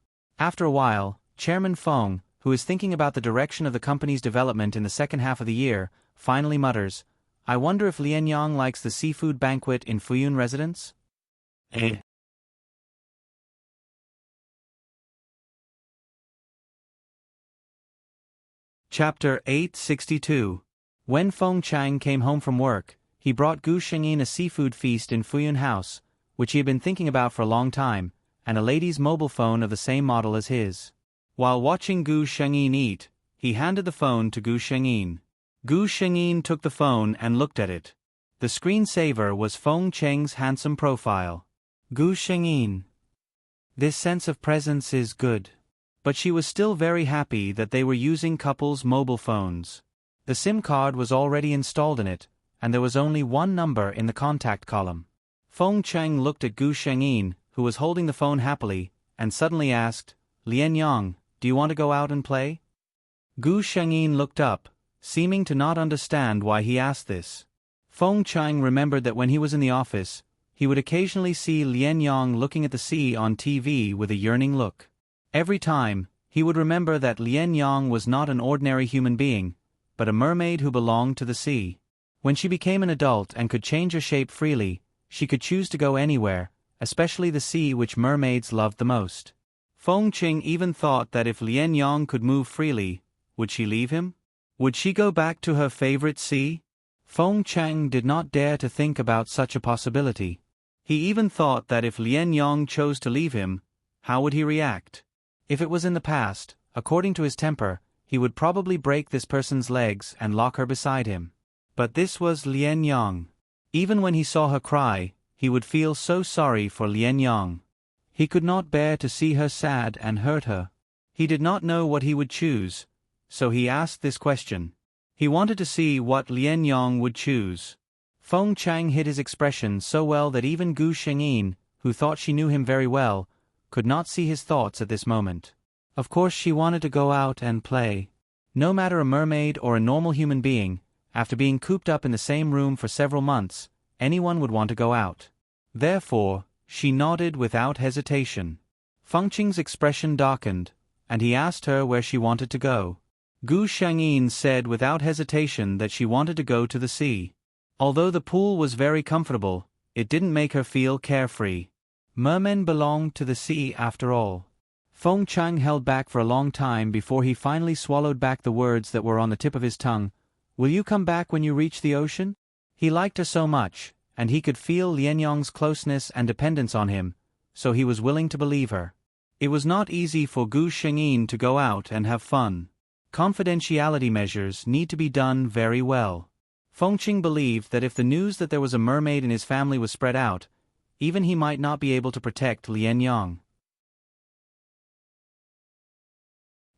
After a while, Chairman Feng, who is thinking about the direction of the company's development in the second half of the year, finally mutters, "I wonder if Lian Yang likes the seafood banquet in Fuyun residence?" Chapter 862. When Feng Chang came home from work, he brought Gu Shengyin a seafood feast in Fuyun House, which he had been thinking about for a long time, and a lady's mobile phone of the same model as his. While watching Gu Shengyin eat, he handed the phone to Gu Shengyin. Gu Shengyin took the phone and looked at it. The screensaver was Feng Cheng's handsome profile. Gu Shengyin. This sense of presence is good. But she was still very happy that they were using couples' mobile phones. The SIM card was already installed in it, and there was only one number in the contact column. Feng Cheng looked at Gu Shengyin, who was holding the phone happily, and suddenly asked, "Lian Yang, do you want to go out and play?" Gu Shengyin looked up, seeming to not understand why he asked this. Feng Cheng remembered that when he was in the office, he would occasionally see Lian Yang looking at the sea on TV with a yearning look. Every time, he would remember that Lian Yang was not an ordinary human being, but a mermaid who belonged to the sea. When she became an adult and could change her shape freely, she could choose to go anywhere, especially the sea which mermaids loved the most. Feng Cheng even thought that if Lian Yang could move freely, would she leave him? Would she go back to her favorite sea? Feng Cheng did not dare to think about such a possibility. He even thought that if Lian Yang chose to leave him, how would he react? If it was in the past, according to his temper, he would probably break this person's legs and lock her beside him. But this was Lian Yang. Even when he saw her cry, he would feel so sorry for Lian Yang. He could not bear to see her sad and hurt her. He did not know what he would choose, so he asked this question. He wanted to see what Lian Yang would choose. Feng Chang hid his expression so well that even Gu Shengyin, who thought she knew him very well, could not see his thoughts at this moment. Of course she wanted to go out and play. No matter a mermaid or a normal human being, after being cooped up in the same room for several months, anyone would want to go out. Therefore, she nodded without hesitation. Feng Cheng's expression darkened, and he asked her where she wanted to go. Gu Shengyin said without hesitation that she wanted to go to the sea. Although the pool was very comfortable, it didn't make her feel carefree. Mermen belonged to the sea after all. Feng Chang held back for a long time before he finally swallowed back the words that were on the tip of his tongue. "Will you come back when you reach the ocean?" He liked her so much, and he could feel Lian Yang's closeness and dependence on him, so he was willing to believe her. It was not easy for Gu Shengyin to go out and have fun. Confidentiality measures need to be done very well. Feng Cheng believed that if the news that there was a mermaid in his family was spread out, even he might not be able to protect Lian Yang.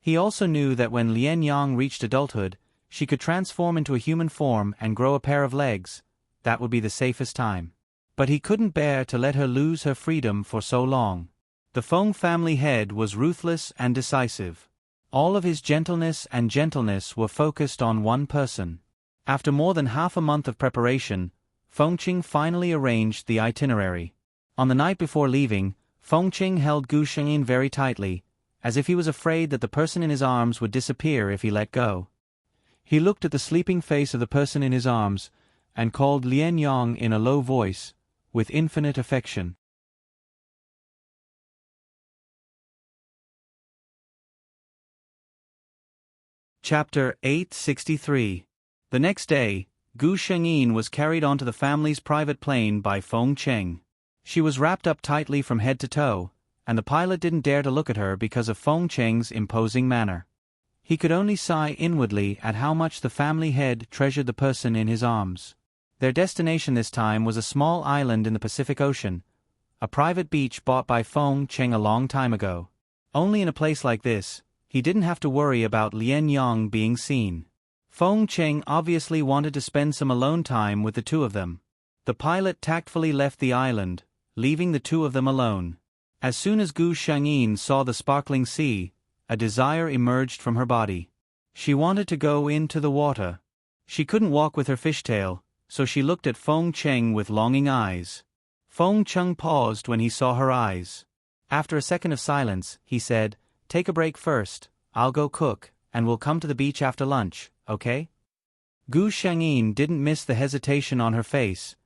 He also knew that when Lian Yang reached adulthood, she could transform into a human form and grow a pair of legs. That would be the safest time. But he couldn't bear to let her lose her freedom for so long. The Feng family head was ruthless and decisive. All of his gentleness were focused on one person. After more than half a month of preparation, Feng Cheng finally arranged the itinerary. On the night before leaving, Feng Cheng held Gu Shengyin very tightly, as if he was afraid that the person in his arms would disappear if he let go. He looked at the sleeping face of the person in his arms, and called Lian Yang in a low voice, with infinite affection. Chapter 863. The next day, Gu Shengyin was carried onto the family's private plane by Feng Cheng. She was wrapped up tightly from head to toe, and the pilot didn't dare to look at her because of Feng Cheng's imposing manner. He could only sigh inwardly at how much the family head treasured the person in his arms. Their destination this time was a small island in the Pacific Ocean, a private beach bought by Feng Cheng a long time ago. Only in a place like this, he didn't have to worry about Lian Yang being seen. Feng Cheng obviously wanted to spend some alone time with the two of them. The pilot tactfully left the island, leaving the two of them alone. As soon as Gu Shengyin saw the sparkling sea, a desire emerged from her body. She wanted to go into the water. She couldn't walk with her fishtail, so she looked at Feng Cheng with longing eyes. Feng Cheng paused when he saw her eyes. After a second of silence, he said, take a break first, I'll go cook, and we'll come to the beach after lunch, okay? Gu Shengyin didn't miss the hesitation on her face,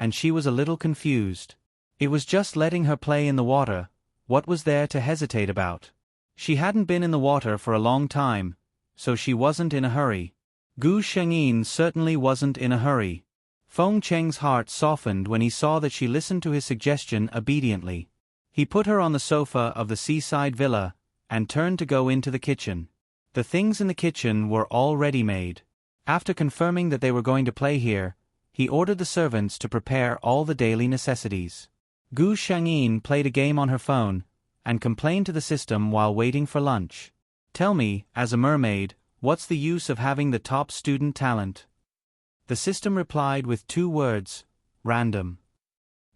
and she was a little confused. It was just letting her play in the water, what was there to hesitate about? She hadn't been in the water for a long time, so she wasn't in a hurry. Gu Shengyin certainly wasn't in a hurry. Feng Cheng's heart softened when he saw that she listened to his suggestion obediently. He put her on the sofa of the seaside villa, and turned to go into the kitchen. The things in the kitchen were all ready-made. After confirming that they were going to play here, he ordered the servants to prepare all the daily necessities. Gu Shengyin played a game on her phone, and complained to the system while waiting for lunch. Tell me, as a mermaid, what's the use of having the top student talent? The system replied with 2 words, random.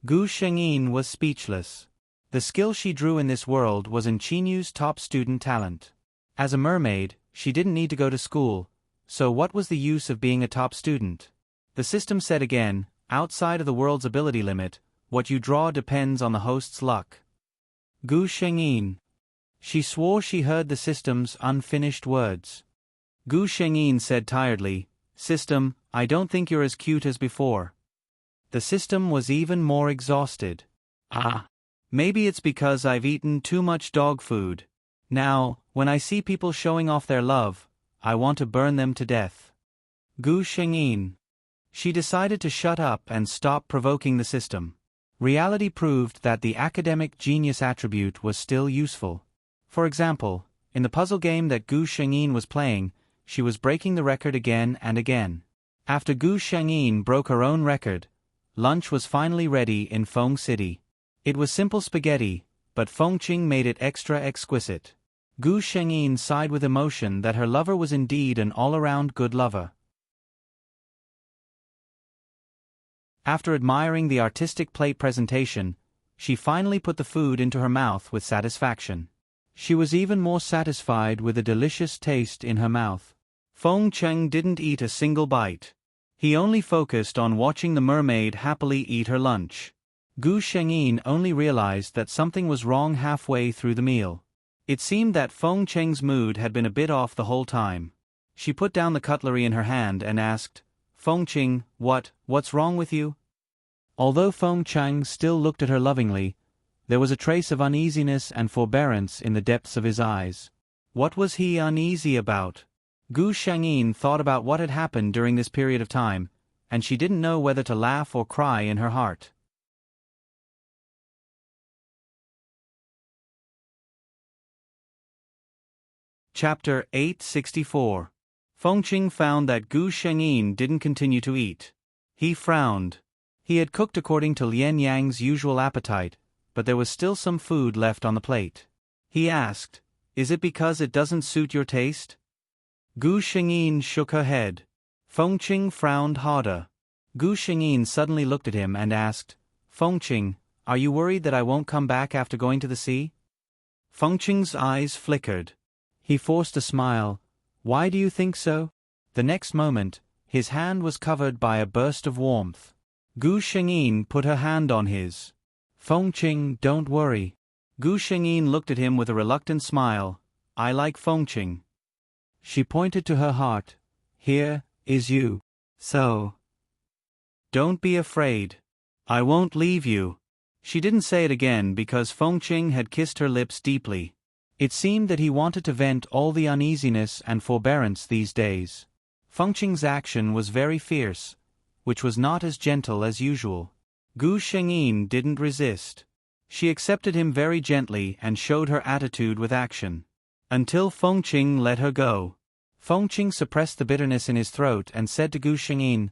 Gu Shengyin was speechless. The skill she drew in this world was Chinyu's top student talent. As a mermaid, she didn't need to go to school, so what was the use of being a top student? The system said again, outside of the world's ability limit, what you draw depends on the host's luck. Gu Shengyin. She swore she heard the system's unfinished words. Gu Shengyin said tiredly, System, I don't think you're as cute as before. The system was even more exhausted. Maybe it's because I've eaten too much dog food. Now, when I see people showing off their love, I want to burn them to death. Gu Shengyin. She decided to shut up and stop provoking the system. Reality proved that the academic genius attribute was still useful. For example, in the puzzle game that Gu Shengyin was playing, she was breaking the record again and again. After Gu Shengyin broke her own record, lunch was finally ready in Feng City. It was simple spaghetti, but Feng Qing made it extra exquisite. Gu Shengyin sighed with emotion that her lover was indeed an all-around good lover. After admiring the artistic plate presentation, she finally put the food into her mouth with satisfaction. She was even more satisfied with the delicious taste in her mouth. Feng Cheng didn't eat a single bite. He only focused on watching the mermaid happily eat her lunch. Gu Shengyin only realized that something was wrong halfway through the meal. It seemed that Feng Cheng's mood had been a bit off the whole time. She put down the cutlery in her hand and asked, Feng Cheng, what's wrong with you? Although Feng Cheng still looked at her lovingly, there was a trace of uneasiness and forbearance in the depths of his eyes. What was he uneasy about? Gu Shengyin thought about what had happened during this period of time, and she didn't know whether to laugh or cry in her heart. Chapter 864. Feng Qing found that Gu Shengyin didn't continue to eat. He frowned. He had cooked according to Lian Yang's usual appetite, but there was still some food left on the plate. He asked, Is it because it doesn't suit your taste? Gu Shengyin shook her head. Feng Qing frowned harder. Gu Shengyin suddenly looked at him and asked, Feng Qing, are you worried that I won't come back after going to the sea? Feng Qing's eyes flickered. He forced a smile. Why do you think so? The next moment, his hand was covered by a burst of warmth. Gu Shengyin put her hand on his. Feng Qing, don't worry. Gu Shengyin looked at him with a reluctant smile. I like Feng Qing. She pointed to her heart. Here is you. So. Don't be afraid. I won't leave you. She didn't say it again because Feng Qing had kissed her lips deeply. It seemed that he wanted to vent all the uneasiness and forbearance these days. Feng Qing's action was very fierce, which was not as gentle as usual. Gu Shengyin didn't resist. She accepted him very gently and showed her attitude with action. Until Feng Qing let her go. Feng Qing suppressed the bitterness in his throat and said to Gu Shengyin,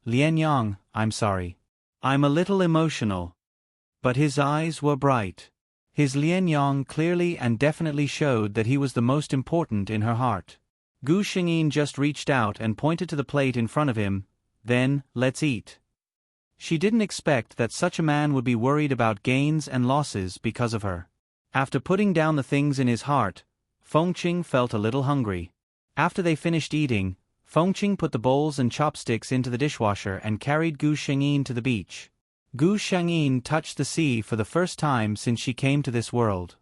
Lian Yang, I'm sorry. I'm a little emotional. But his eyes were bright. His Lian Yang clearly and definitely showed that he was the most important in her heart. Gu Shengyin just reached out and pointed to the plate in front of him. Then, let's eat. She didn't expect that such a man would be worried about gains and losses because of her. After putting down the things in his heart, Feng Qing felt a little hungry. After they finished eating, Feng Qing put the bowls and chopsticks into the dishwasher and carried Gu Shengyin to the beach. Gu Shengyin touched the sea for the first time since she came to this world.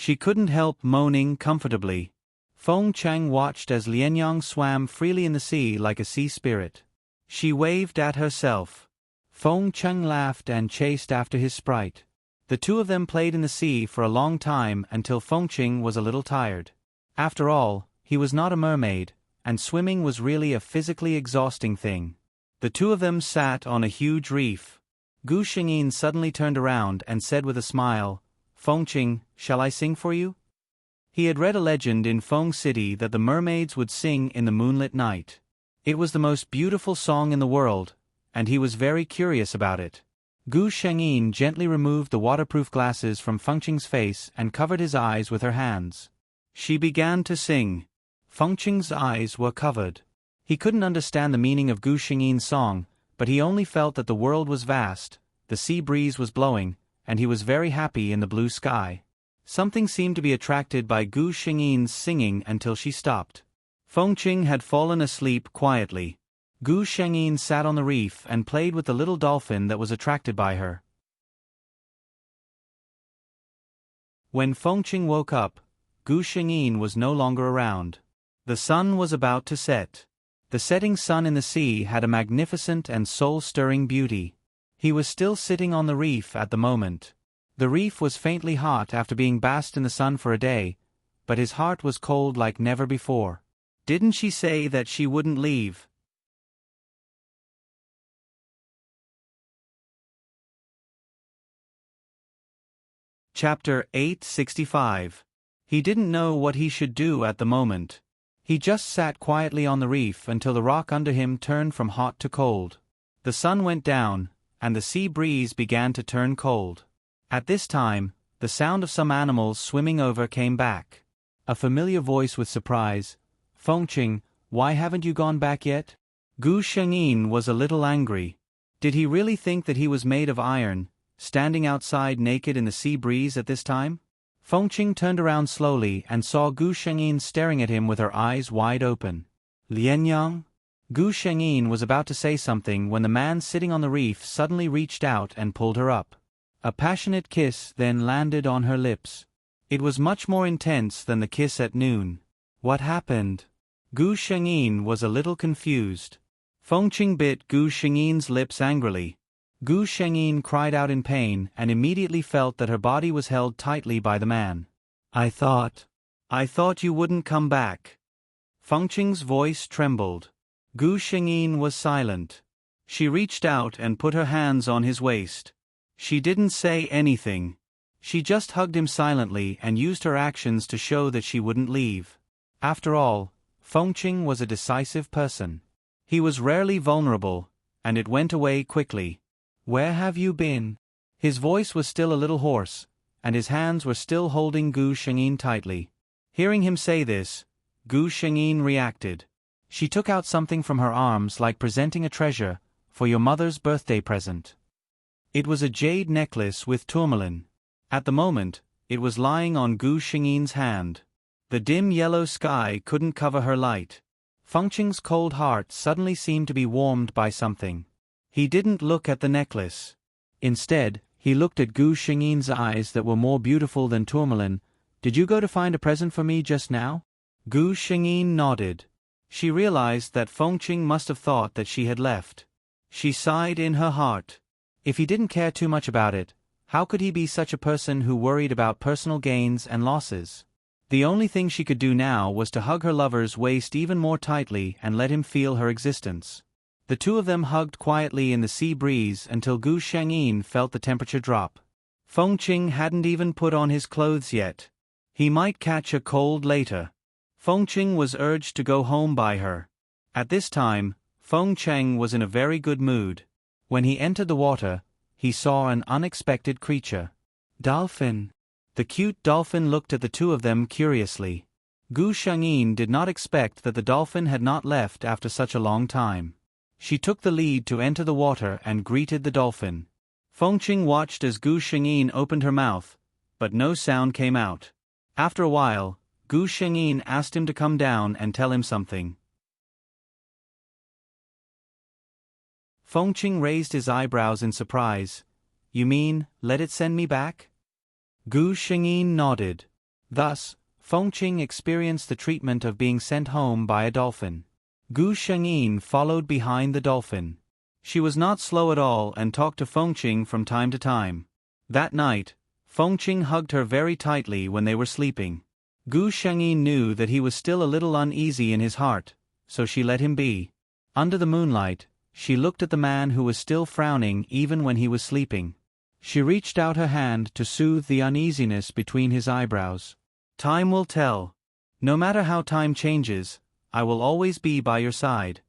She couldn't help moaning comfortably. Feng Cheng watched as Lianyang swam freely in the sea like a sea spirit. She waved at herself. Feng Cheng laughed and chased after his sprite. The two of them played in the sea for a long time until Feng Cheng was a little tired. After all, he was not a mermaid, and swimming was really a physically exhausting thing. The two of them sat on a huge reef. Gu Shengyin suddenly turned around and said with a smile, "Feng Cheng, shall I sing for you?" He had read a legend in Feng City that the mermaids would sing in the moonlit night. It was the most beautiful song in the world, and he was very curious about it. Gu Shengyin gently removed the waterproof glasses from Feng Cheng's face and covered his eyes with her hands. She began to sing. Feng Cheng's eyes were covered. He couldn't understand the meaning of Gu Shengyin's song, but he only felt that the world was vast, the sea breeze was blowing, and he was very happy in the blue sky. Something seemed to be attracted by Gu Shengyin's singing until she stopped. Feng Cheng had fallen asleep quietly. Gu Shengyin sat on the reef and played with the little dolphin that was attracted by her. When Feng Cheng woke up, Gu Shengyin was no longer around. The sun was about to set. The setting sun in the sea had a magnificent and soul-stirring beauty. He was still sitting on the reef at the moment. The reef was faintly hot after being basked in the sun for a day, but his heart was cold like never before. Didn't she say that she wouldn't leave? Chapter 865. He didn't know what he should do at the moment. He just sat quietly on the reef until the rock under him turned from hot to cold. The sun went down, and the sea breeze began to turn cold. At this time, the sound of some animals swimming over came back. A familiar voice with surprise, "Feng Cheng, why haven't you gone back yet?" Gu Shengyin was a little angry. Did he really think that he was made of iron, standing outside naked in the sea breeze at this time? Feng Cheng turned around slowly and saw Gu Shengyin staring at him with her eyes wide open. "Lianyang?" Gu Shengyin was about to say something when the man sitting on the reef suddenly reached out and pulled her up. A passionate kiss then landed on her lips. It was much more intense than the kiss at noon. What happened? Gu Shengyin was a little confused. Feng Cheng bit Gu Shengyin's lips angrily. Gu Shengyin cried out in pain and immediately felt that her body was held tightly by the man. I thought you wouldn't come back." Feng Cheng's voice trembled. Gu Shengyin was silent. She reached out and put her hands on his waist. She didn't say anything. She just hugged him silently and used her actions to show that she wouldn't leave. After all, Feng Cheng was a decisive person. He was rarely vulnerable, and it went away quickly. "Where have you been?" His voice was still a little hoarse, and his hands were still holding Gu Shengyin tightly. Hearing him say this, Gu Shengyin reacted. She took out something from her arms like presenting a treasure, "For your mother's birthday present." It was a jade necklace with tourmaline. At the moment, it was lying on Gu Shengyin's hand. The dim yellow sky couldn't cover her light. Feng Cheng's cold heart suddenly seemed to be warmed by something. He didn't look at the necklace. Instead, he looked at Gu Shengyin's eyes that were more beautiful than tourmaline. "Did you go to find a present for me just now?" Gu Shengyin nodded. She realized that Feng Cheng must have thought that she had left. She sighed in her heart. If he didn't care too much about it, how could he be such a person who worried about personal gains and losses? The only thing she could do now was to hug her lover's waist even more tightly and let him feel her existence. The two of them hugged quietly in the sea breeze until Gu Shengyin felt the temperature drop. Feng Cheng hadn't even put on his clothes yet. He might catch a cold later. Feng Cheng was urged to go home by her. At this time, Feng Cheng was in a very good mood. When he entered the water, he saw an unexpected creature. Dolphin. The cute dolphin looked at the two of them curiously. Gu Shengyin did not expect that the dolphin had not left after such a long time. She took the lead to enter the water and greeted the dolphin. Feng Cheng watched as Gu Shengyin opened her mouth, but no sound came out. After a while, Gu Shengyin asked him to come down and tell him something. Feng Cheng raised his eyebrows in surprise. "You mean, let it send me back?" Gu Shengyin nodded. Thus, Fengqing experienced the treatment of being sent home by a dolphin. Gu Shengyin followed behind the dolphin. She was not slow at all and talked to Fengqing from time to time. That night, Fengqing hugged her very tightly when they were sleeping. Gu Shengyin knew that he was still a little uneasy in his heart, so she let him be. Under the moonlight, she looked at the man who was still frowning even when he was sleeping. She reached out her hand to soothe the uneasiness between his eyebrows. Time will tell. No matter how time changes, I will always be by your side.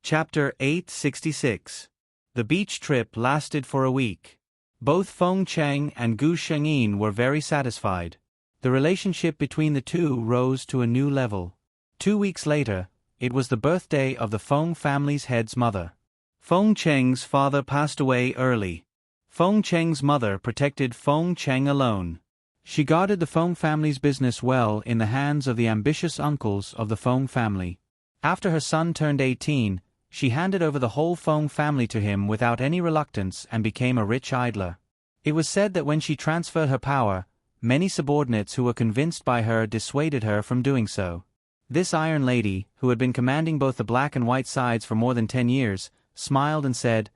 Chapter 866. The beach trip lasted for a week. Both Feng Cheng and Gu Shengyin were very satisfied. The relationship between the two rose to a new level. 2 weeks later, it was the birthday of the Feng family's head's mother. Feng Cheng's father passed away early. Feng Cheng's mother protected Feng Cheng alone. She guarded the Feng family's business well in the hands of the ambitious uncles of the Feng family. After her son turned 18, she handed over the whole Feng family to him without any reluctance and became a rich idler. It was said that when she transferred her power, many subordinates who were convinced by her dissuaded her from doing so. This Iron Lady, who had been commanding both the black and white sides for more than 10 years, smiled and said,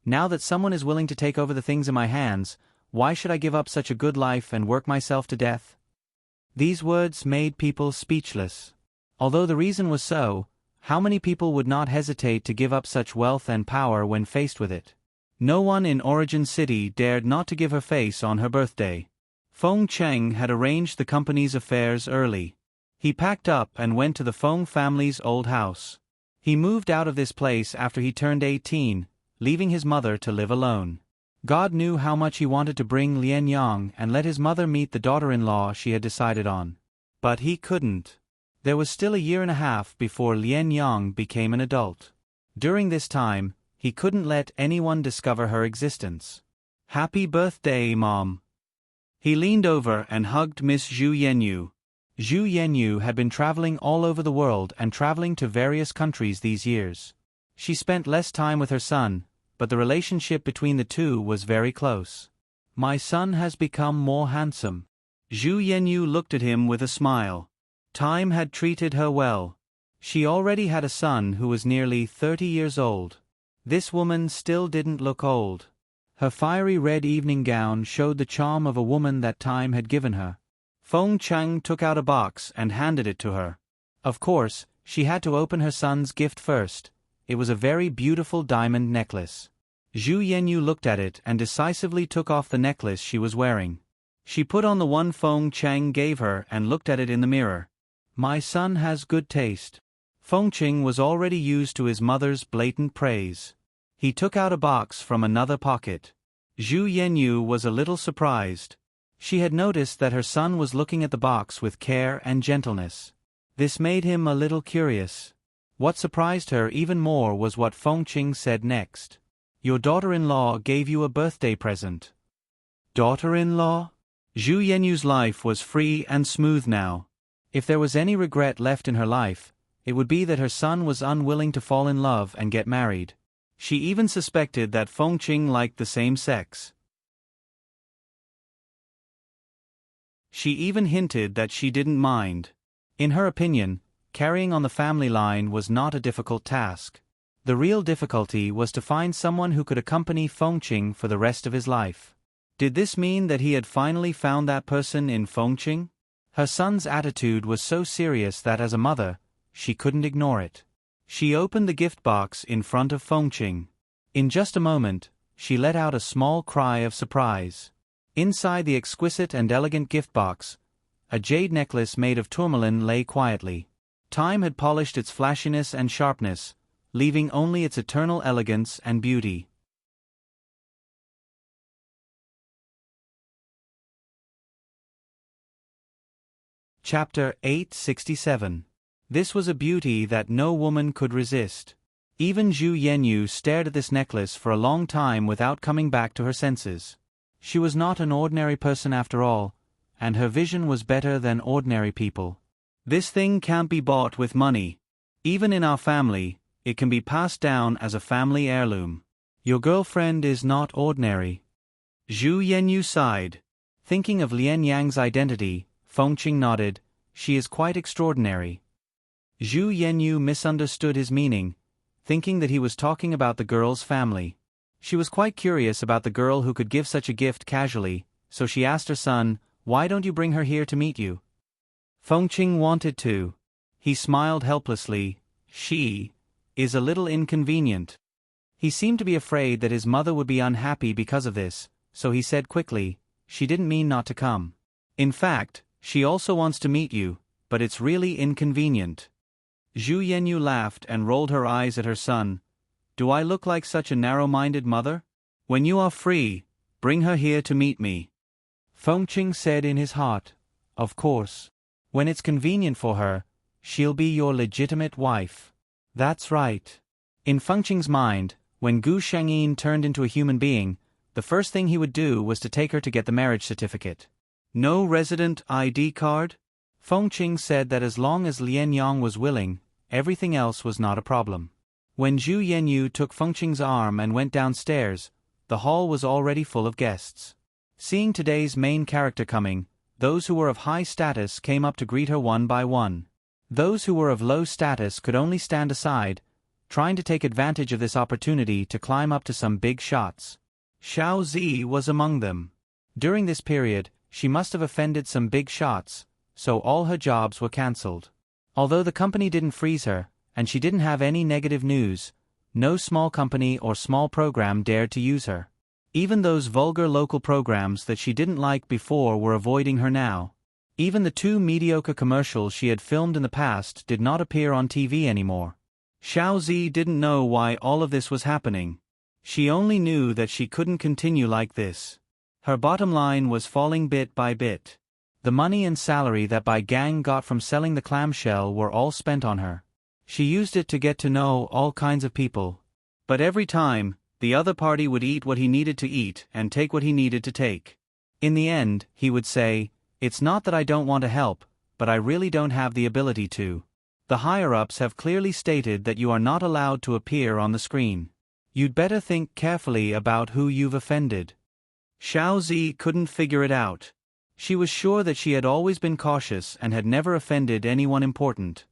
"Now that someone is willing to take over the things in my hands, why should I give up such a good life and work myself to death?" These words made people speechless. Although the reason was so, how many people would not hesitate to give up such wealth and power when faced with it? No one in Origin City dared not to give her face on her birthday. Feng Cheng had arranged the company's affairs early. He packed up and went to the Feng family's old house. He moved out of this place after he turned 18, leaving his mother to live alone. God knew how much he wanted to bring Lian Yang and let his mother meet the daughter-in-law she had decided on. But he couldn't. There was still a year and a half before Lian Yang became an adult. During this time, he couldn't let anyone discover her existence. "Happy birthday, Mom." He leaned over and hugged Miss Zhu Yenyu. Zhu Yenyu had been traveling all over the world and traveling to various countries these years. She spent less time with her son, but the relationship between the two was very close. "My son has become more handsome." Zhu Yenyu looked at him with a smile. Time had treated her well. She already had a son who was nearly 30 years old. This woman still didn't look old. Her fiery red evening gown showed the charm of a woman that time had given her. Feng Cheng took out a box and handed it to her. Of course, she had to open her son's gift first. It was a very beautiful diamond necklace. Zhu Yenyu looked at it and decisively took off the necklace she was wearing. She put on the one Feng Cheng gave her and looked at it in the mirror. "My son has good taste." Feng Cheng was already used to his mother's blatant praise. He took out a box from another pocket. Zhu Yenyu was a little surprised. She had noticed that her son was looking at the box with care and gentleness. This made him a little curious. What surprised her even more was what Feng Cheng said next. "Your daughter-in-law gave you a birthday present." Daughter-in-law? Zhu Yenyu's life was free and smooth now. If there was any regret left in her life, it would be that her son was unwilling to fall in love and get married. She even suspected that Feng Cheng liked the same sex. She even hinted that she didn't mind. In her opinion, carrying on the family line was not a difficult task. The real difficulty was to find someone who could accompany Feng Cheng for the rest of his life. Did this mean that he had finally found that person in Feng Cheng? Her son's attitude was so serious that as a mother, she couldn't ignore it. She opened the gift box in front of Feng Cheng. In just a moment, she let out a small cry of surprise. Inside the exquisite and elegant gift box, a jade necklace made of tourmaline lay quietly. Time had polished its flashiness and sharpness, leaving only its eternal elegance and beauty. Chapter 867. This was a beauty that no woman could resist. Even Zhu Yenyu stared at this necklace for a long time without coming back to her senses. She was not an ordinary person after all, and her vision was better than ordinary people. "This thing can't be bought with money. Even in our family, it can be passed down as a family heirloom." Your girlfriend is not ordinary. Zhu Yanyu sighed. Thinking of Lian Yang's identity, Fengqing nodded. She is quite extraordinary. Zhu Yanyu misunderstood his meaning, thinking that he was talking about the girl's family. She was quite curious about the girl who could give such a gift casually, so she asked her son, "Why don't you bring her here to meet you?" Fengqing wanted to. He smiled helplessly. She is a little inconvenient. He seemed to be afraid that his mother would be unhappy because of this, so he said quickly, "She didn't mean not to come. In fact, she also wants to meet you, but it's really inconvenient." Zhu Yanyu laughed and rolled her eyes at her son. "Do I look like such a narrow-minded mother? When you are free, bring her here to meet me." Fengqing said in his heart, "Of course. When it's convenient for her, she'll be your legitimate wife." That's right. In Fengqing's mind, when Gu Shengyin turned into a human being, the first thing he would do was to take her to get the marriage certificate. No resident ID card? Fengqing said that as long as Lian Yang was willing, everything else was not a problem. When Zhu Yanyu took Fengqing's arm and went downstairs, the hall was already full of guests. Seeing today's main character coming, those who were of high status came up to greet her one by one. Those who were of low status could only stand aside, trying to take advantage of this opportunity to climb up to some big shots. Xiao Zi was among them. During this period, she must have offended some big shots, so all her jobs were cancelled. Although the company didn't freeze her, and she didn't have any negative news, no small company or small program dared to use her. Even those vulgar local programs that she didn't like before were avoiding her now. Even the 2 mediocre commercials she had filmed in the past did not appear on TV anymore. Xiao Zi didn't know why all of this was happening. She only knew that she couldn't continue like this. Her bottom line was falling bit by bit. The money and salary that Bai Gang got from selling the clamshell were all spent on her. She used it to get to know all kinds of people. But every time, the other party would eat what he needed to eat and take what he needed to take. In the end, he would say, "It's not that I don't want to help, but I really don't have the ability to. The higher-ups have clearly stated that you are not allowed to appear on the screen. You'd better think carefully about who you've offended." Xiao Zi couldn't figure it out. She was sure that she had always been cautious and had never offended anyone important.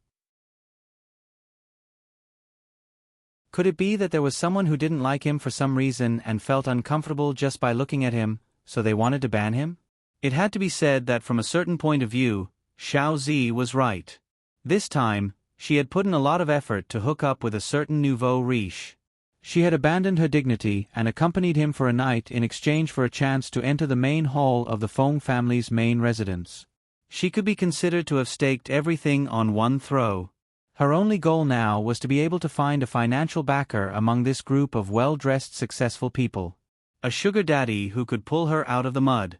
Could it be that there was someone who didn't like him for some reason and felt uncomfortable just by looking at him, so they wanted to ban him? It had to be said that from a certain point of view, Xiao Zi was right. This time, she had put in a lot of effort to hook up with a certain nouveau riche. She had abandoned her dignity and accompanied him for a night in exchange for a chance to enter the main hall of the Feng family's main residence. She could be considered to have staked everything on one throw. Her only goal now was to be able to find a financial backer among this group of well-dressed successful people. A sugar daddy who could pull her out of the mud.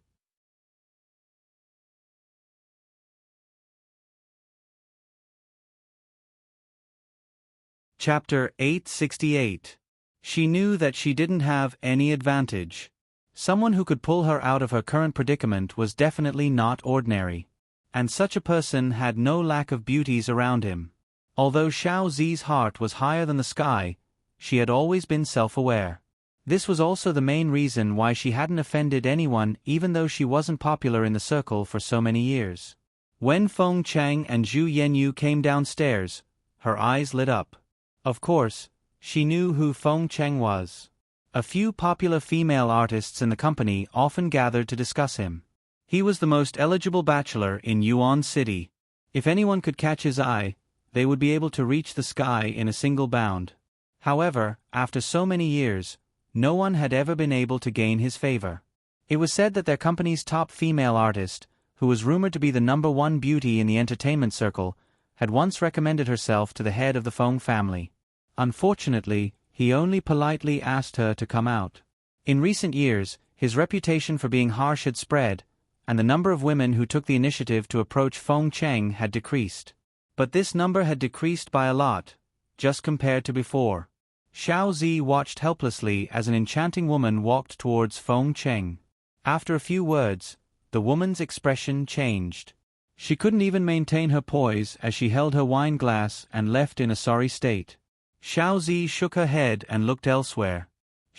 Chapter 868. She knew that she didn't have any advantage. Someone who could pull her out of her current predicament was definitely not ordinary. And such a person had no lack of beauties around him. Although Xiao Zi's heart was higher than the sky, she had always been self-aware. This was also the main reason why she hadn't offended anyone even though she wasn't popular in the circle for so many years. When Feng Chang and Zhu Yanyu came downstairs, her eyes lit up. Of course, she knew who Feng Cheng was. A few popular female artists in the company often gathered to discuss him. He was the most eligible bachelor in Yuan City. If anyone could catch his eye, they would be able to reach the sky in a single bound. However, after so many years, no one had ever been able to gain his favor. It was said that their company's top female artist, who was rumored to be the #1 beauty in the entertainment circle, had once recommended herself to the head of the Feng family. Unfortunately, he only politely asked her to come out. In recent years, his reputation for being harsh had spread, and the number of women who took the initiative to approach Feng Cheng had decreased. But this number had decreased by a lot, just compared to before. Xiao Zi watched helplessly as an enchanting woman walked towards Feng Cheng. After a few words, the woman's expression changed. She couldn't even maintain her poise as she held her wine glass and left in a sorry state. Xiao Zi shook her head and looked elsewhere.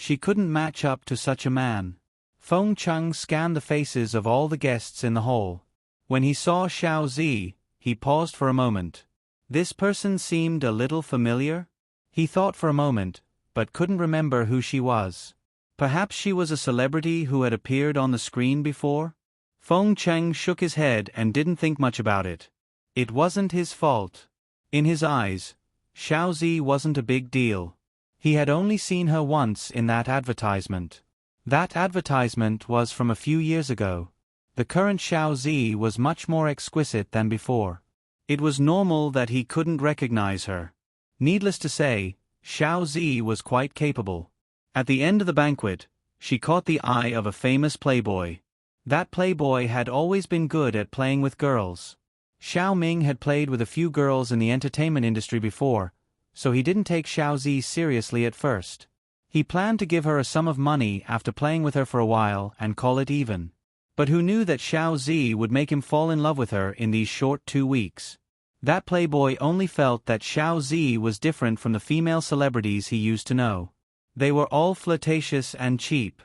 She couldn't match up to such a man. Feng Cheng scanned the faces of all the guests in the hall. When he saw Xiao Zi, he paused for a moment. This person seemed a little familiar? He thought for a moment, but couldn't remember who she was. Perhaps she was a celebrity who had appeared on the screen before? Feng Cheng shook his head and didn't think much about it. It wasn't his fault. In his eyes, Xiao Zi wasn't a big deal. He had only seen her once in that advertisement. That advertisement was from a few years ago. The current Xiao Zi was much more exquisite than before. It was normal that he couldn't recognize her. Needless to say, Xiao Zi was quite capable. At the end of the banquet, she caught the eye of a famous playboy. That playboy had always been good at playing with girls. Xiao Ming had played with a few girls in the entertainment industry before, so he didn't take Xiao Zi seriously at first. He planned to give her a sum of money after playing with her for a while and call it even. But who knew that Xiao Zi would make him fall in love with her in these short 2 weeks? That playboy only felt that Xiao Zi was different from the female celebrities he used to know. They were all flirtatious and cheap.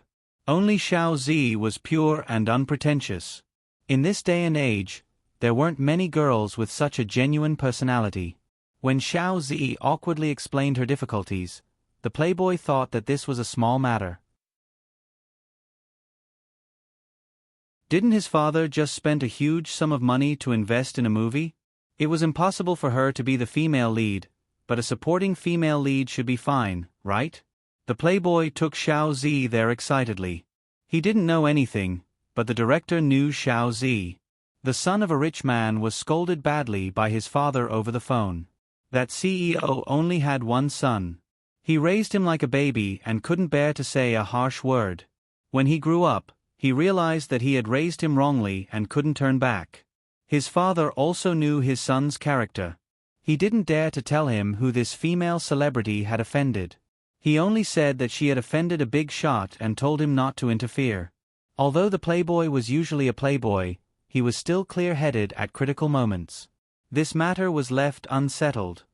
Only Xiao Zi was pure and unpretentious. In this day and age, there weren't many girls with such a genuine personality. When Xiao Zi awkwardly explained her difficulties, the playboy thought that this was a small matter. Didn't his father just spend a huge sum of money to invest in a movie? It was impossible for her to be the female lead, but a supporting female lead should be fine, right? The playboy took Xiao Zi there excitedly. He didn't know anything, but the director knew Xiao Zi. The son of a rich man was scolded badly by his father over the phone. That CEO only had one son. He raised him like a baby and couldn't bear to say a harsh word. When he grew up, he realized that he had raised him wrongly and couldn't turn back. His father also knew his son's character. He didn't dare to tell him who this female celebrity had offended. He only said that she had offended a big shot and told him not to interfere. Although the playboy was usually a playboy, he was still clear-headed at critical moments. This matter was left unsettled.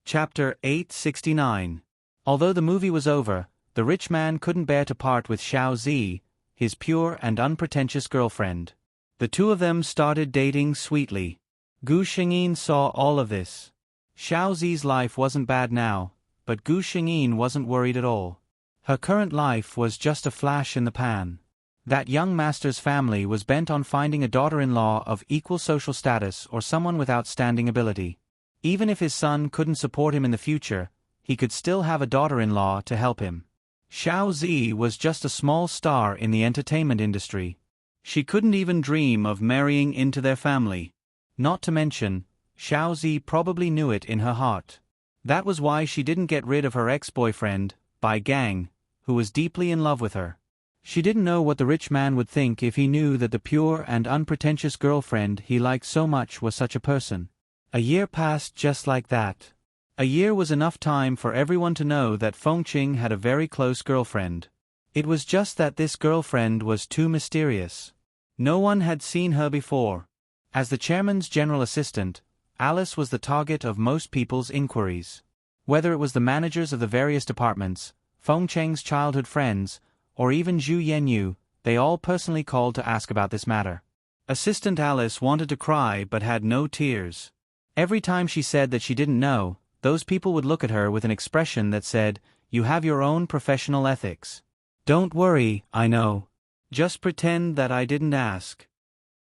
Chapter 869. Although the movie was over, the rich man couldn't bear to part with Xiao Zi, his pure and unpretentious girlfriend. The two of them started dating sweetly. Gu Xingyin saw all of this. Xiao Zi's life wasn't bad now, but Gu Xingyin wasn't worried at all. Her current life was just a flash in the pan. That young master's family was bent on finding a daughter-in-law of equal social status or someone with outstanding ability. Even if his son couldn't support him in the future, he could still have a daughter-in-law to help him. Xiao Zi was just a small star in the entertainment industry. She couldn't even dream of marrying into their family. Not to mention, Xiao Zi probably knew it in her heart. That was why she didn't get rid of her ex-boyfriend, Bai Gang, who was deeply in love with her. She didn't know what the rich man would think if he knew that the pure and unpretentious girlfriend he liked so much was such a person. A year passed just like that. A year was enough time for everyone to know that Fengqing had a very close girlfriend. It was just that this girlfriend was too mysterious. No one had seen her before. As the chairman's general assistant, Alice was the target of most people's inquiries. Whether it was the managers of the various departments, Fengqing's childhood friends, or even Zhu Yanyu, they all personally called to ask about this matter. Assistant Alice wanted to cry but had no tears. Every time she said that she didn't know, those people would look at her with an expression that said, "You have your own professional ethics. Don't worry, I know. Just pretend that I didn't ask."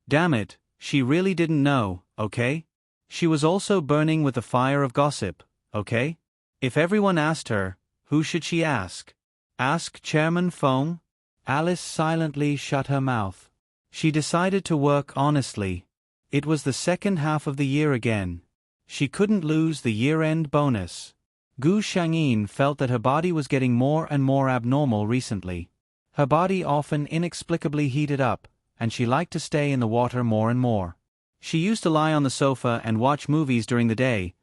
Damn it, she really didn't know, okay? She was also burning with the fire of gossip, okay? If everyone asked her, who should she ask? Ask Chairman Feng? Alice silently shut her mouth. She decided to work honestly. It was the second half of the year again. She couldn't lose the year-end bonus. Gu Shangyin felt that her body was getting more and more abnormal recently. Her body often inexplicably heated up, and she liked to stay in the water more and more. She used to lie on the sofa and watch movies during the day,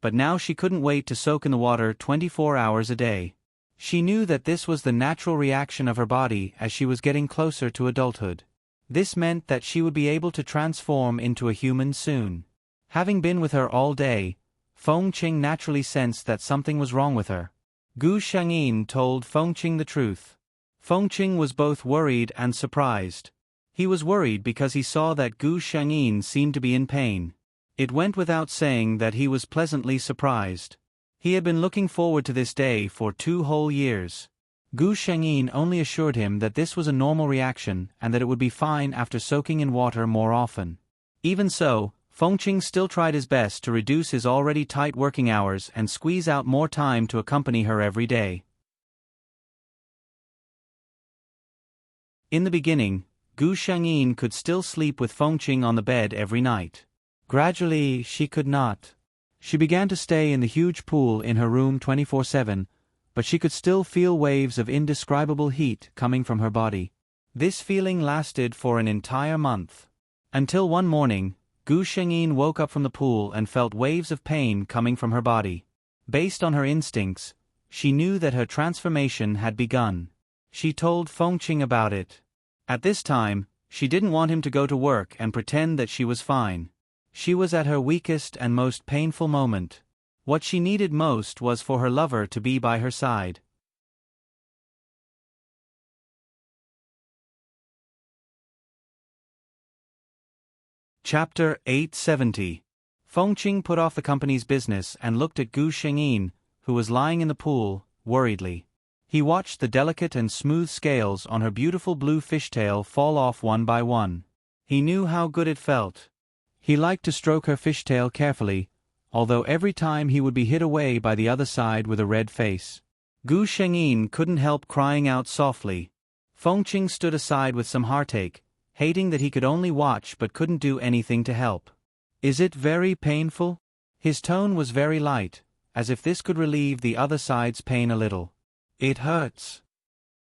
but now she couldn't wait to soak in the water 24 hours a day. She knew that this was the natural reaction of her body as she was getting closer to adulthood. This meant that she would be able to transform into a human soon. Having been with her all day, Fengqing naturally sensed that something was wrong with her. Gu Shengyin told Fengqing the truth. Fengqing was both worried and surprised. He was worried because he saw that Gu Shengyin seemed to be in pain. It went without saying that he was pleasantly surprised. He had been looking forward to this day for 2 whole years. Gu Shengyin only assured him that this was a normal reaction and that it would be fine after soaking in water more often. Even so, Fengqing still tried his best to reduce his already tight working hours and squeeze out more time to accompany her every day. In the beginning, Gu Shengyin could still sleep with Fengqing on the bed every night. Gradually, she could not. She began to stay in the huge pool in her room 24/7, but she could still feel waves of indescribable heat coming from her body. This feeling lasted for an entire month. Until one morning, Gu Shengyin woke up from the pool and felt waves of pain coming from her body. Based on her instincts, she knew that her transformation had begun. She told Fengqing about it. At this time, she didn't want him to go to work and pretend that she was fine. She was at her weakest and most painful moment. What she needed most was for her lover to be by her side. Chapter 870. Fengqing put off the company's business and looked at Gu Shengyin, who was lying in the pool, worriedly. He watched the delicate and smooth scales on her beautiful blue fishtail fall off one by one. He knew how good it felt. He liked to stroke her fishtail carefully, although every time he would be hit away by the other side with a red face. Gu Shengyin couldn't help crying out softly. Fengqing stood aside with some heartache, hating that he could only watch but couldn't do anything to help. "Is it very painful?" His tone was very light, as if this could relieve the other side's pain a little. "It hurts."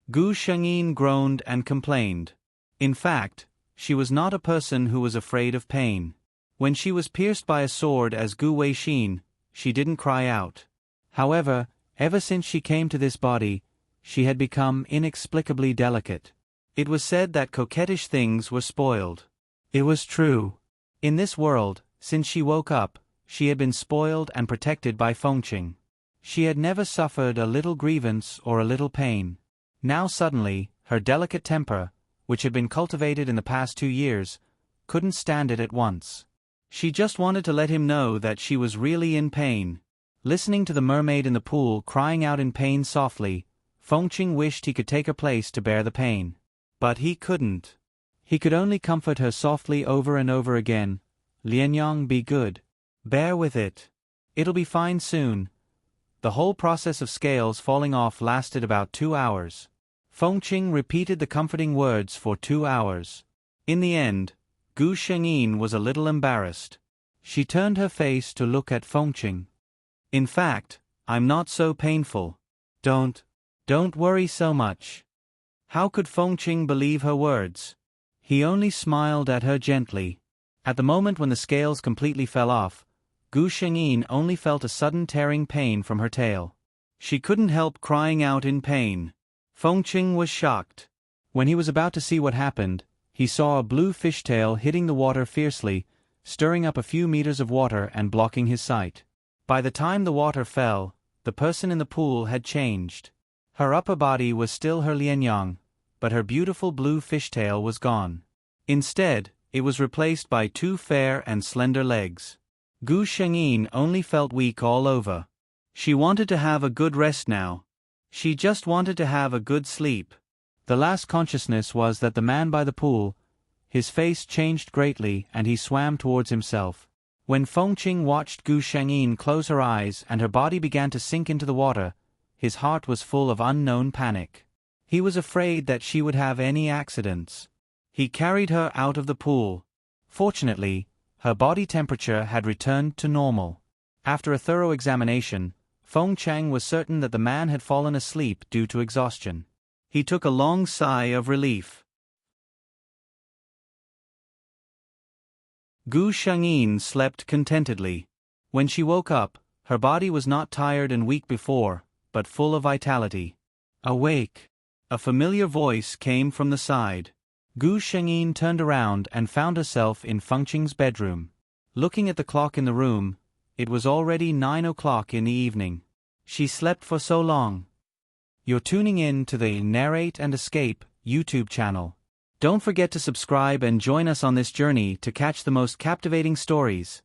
Gu Shengyin groaned and complained. In fact, she was not a person who was afraid of pain. When she was pierced by a sword as Gu Weixin, she didn't cry out. However, ever since she came to this body, she had become inexplicably delicate. It was said that coquettish things were spoiled. It was true. In this world, since she woke up, she had been spoiled and protected by Fengqing. She had never suffered a little grievance or a little pain. Now suddenly, her delicate temper, which had been cultivated in the past 2 years, couldn't stand it at once. She just wanted to let him know that she was really in pain. Listening to the mermaid in the pool crying out in pain softly, Fengqing wished he could take her place to bear the pain. But he couldn't. He could only comfort her softly over and over again. "Lianyang, be good. Bear with it. It'll be fine soon." The whole process of scales falling off lasted about 2 hours. Fengqing repeated the comforting words for 2 hours. In the end, Gu Shengyin was a little embarrassed. She turned her face to look at Fengqing. "In fact, I'm not so painful. Don't worry so much." How could Fengqing believe her words? He only smiled at her gently. At the moment when the scales completely fell off, Gu Shengyin only felt a sudden tearing pain from her tail. She couldn't help crying out in pain. Fengqing was shocked. When he was about to see what happened, he saw a blue fishtail hitting the water fiercely, stirring up a few meters of water and blocking his sight. By the time the water fell, the person in the pool had changed. Her upper body was still her lianyang, but her beautiful blue fishtail was gone. Instead, it was replaced by 2 fair and slender legs. Gu Shengyin only felt weak all over. She wanted to have a good rest now. She just wanted to have a good sleep. The last consciousness was that the man by the pool, his face changed greatly and he swam towards himself. When Fengqing watched Gu Shengyin close her eyes and her body began to sink into the water, his heart was full of unknown panic. He was afraid that she would have any accidents. He carried her out of the pool. Fortunately, her body temperature had returned to normal. After a thorough examination, Fengqing was certain that the man had fallen asleep due to exhaustion. He took a long sigh of relief. Gu Shengyin slept contentedly. When she woke up, her body was not tired and weak before, but full of vitality. "Awake!" A familiar voice came from the side. Gu Shengyin turned around and found herself in Fengqing's bedroom. Looking at the clock in the room, it was already 9 o'clock in the evening. She slept for so long. You're tuning in to the Narrate and Escape YouTube channel. Don't forget to subscribe and join us on this journey to catch the most captivating stories.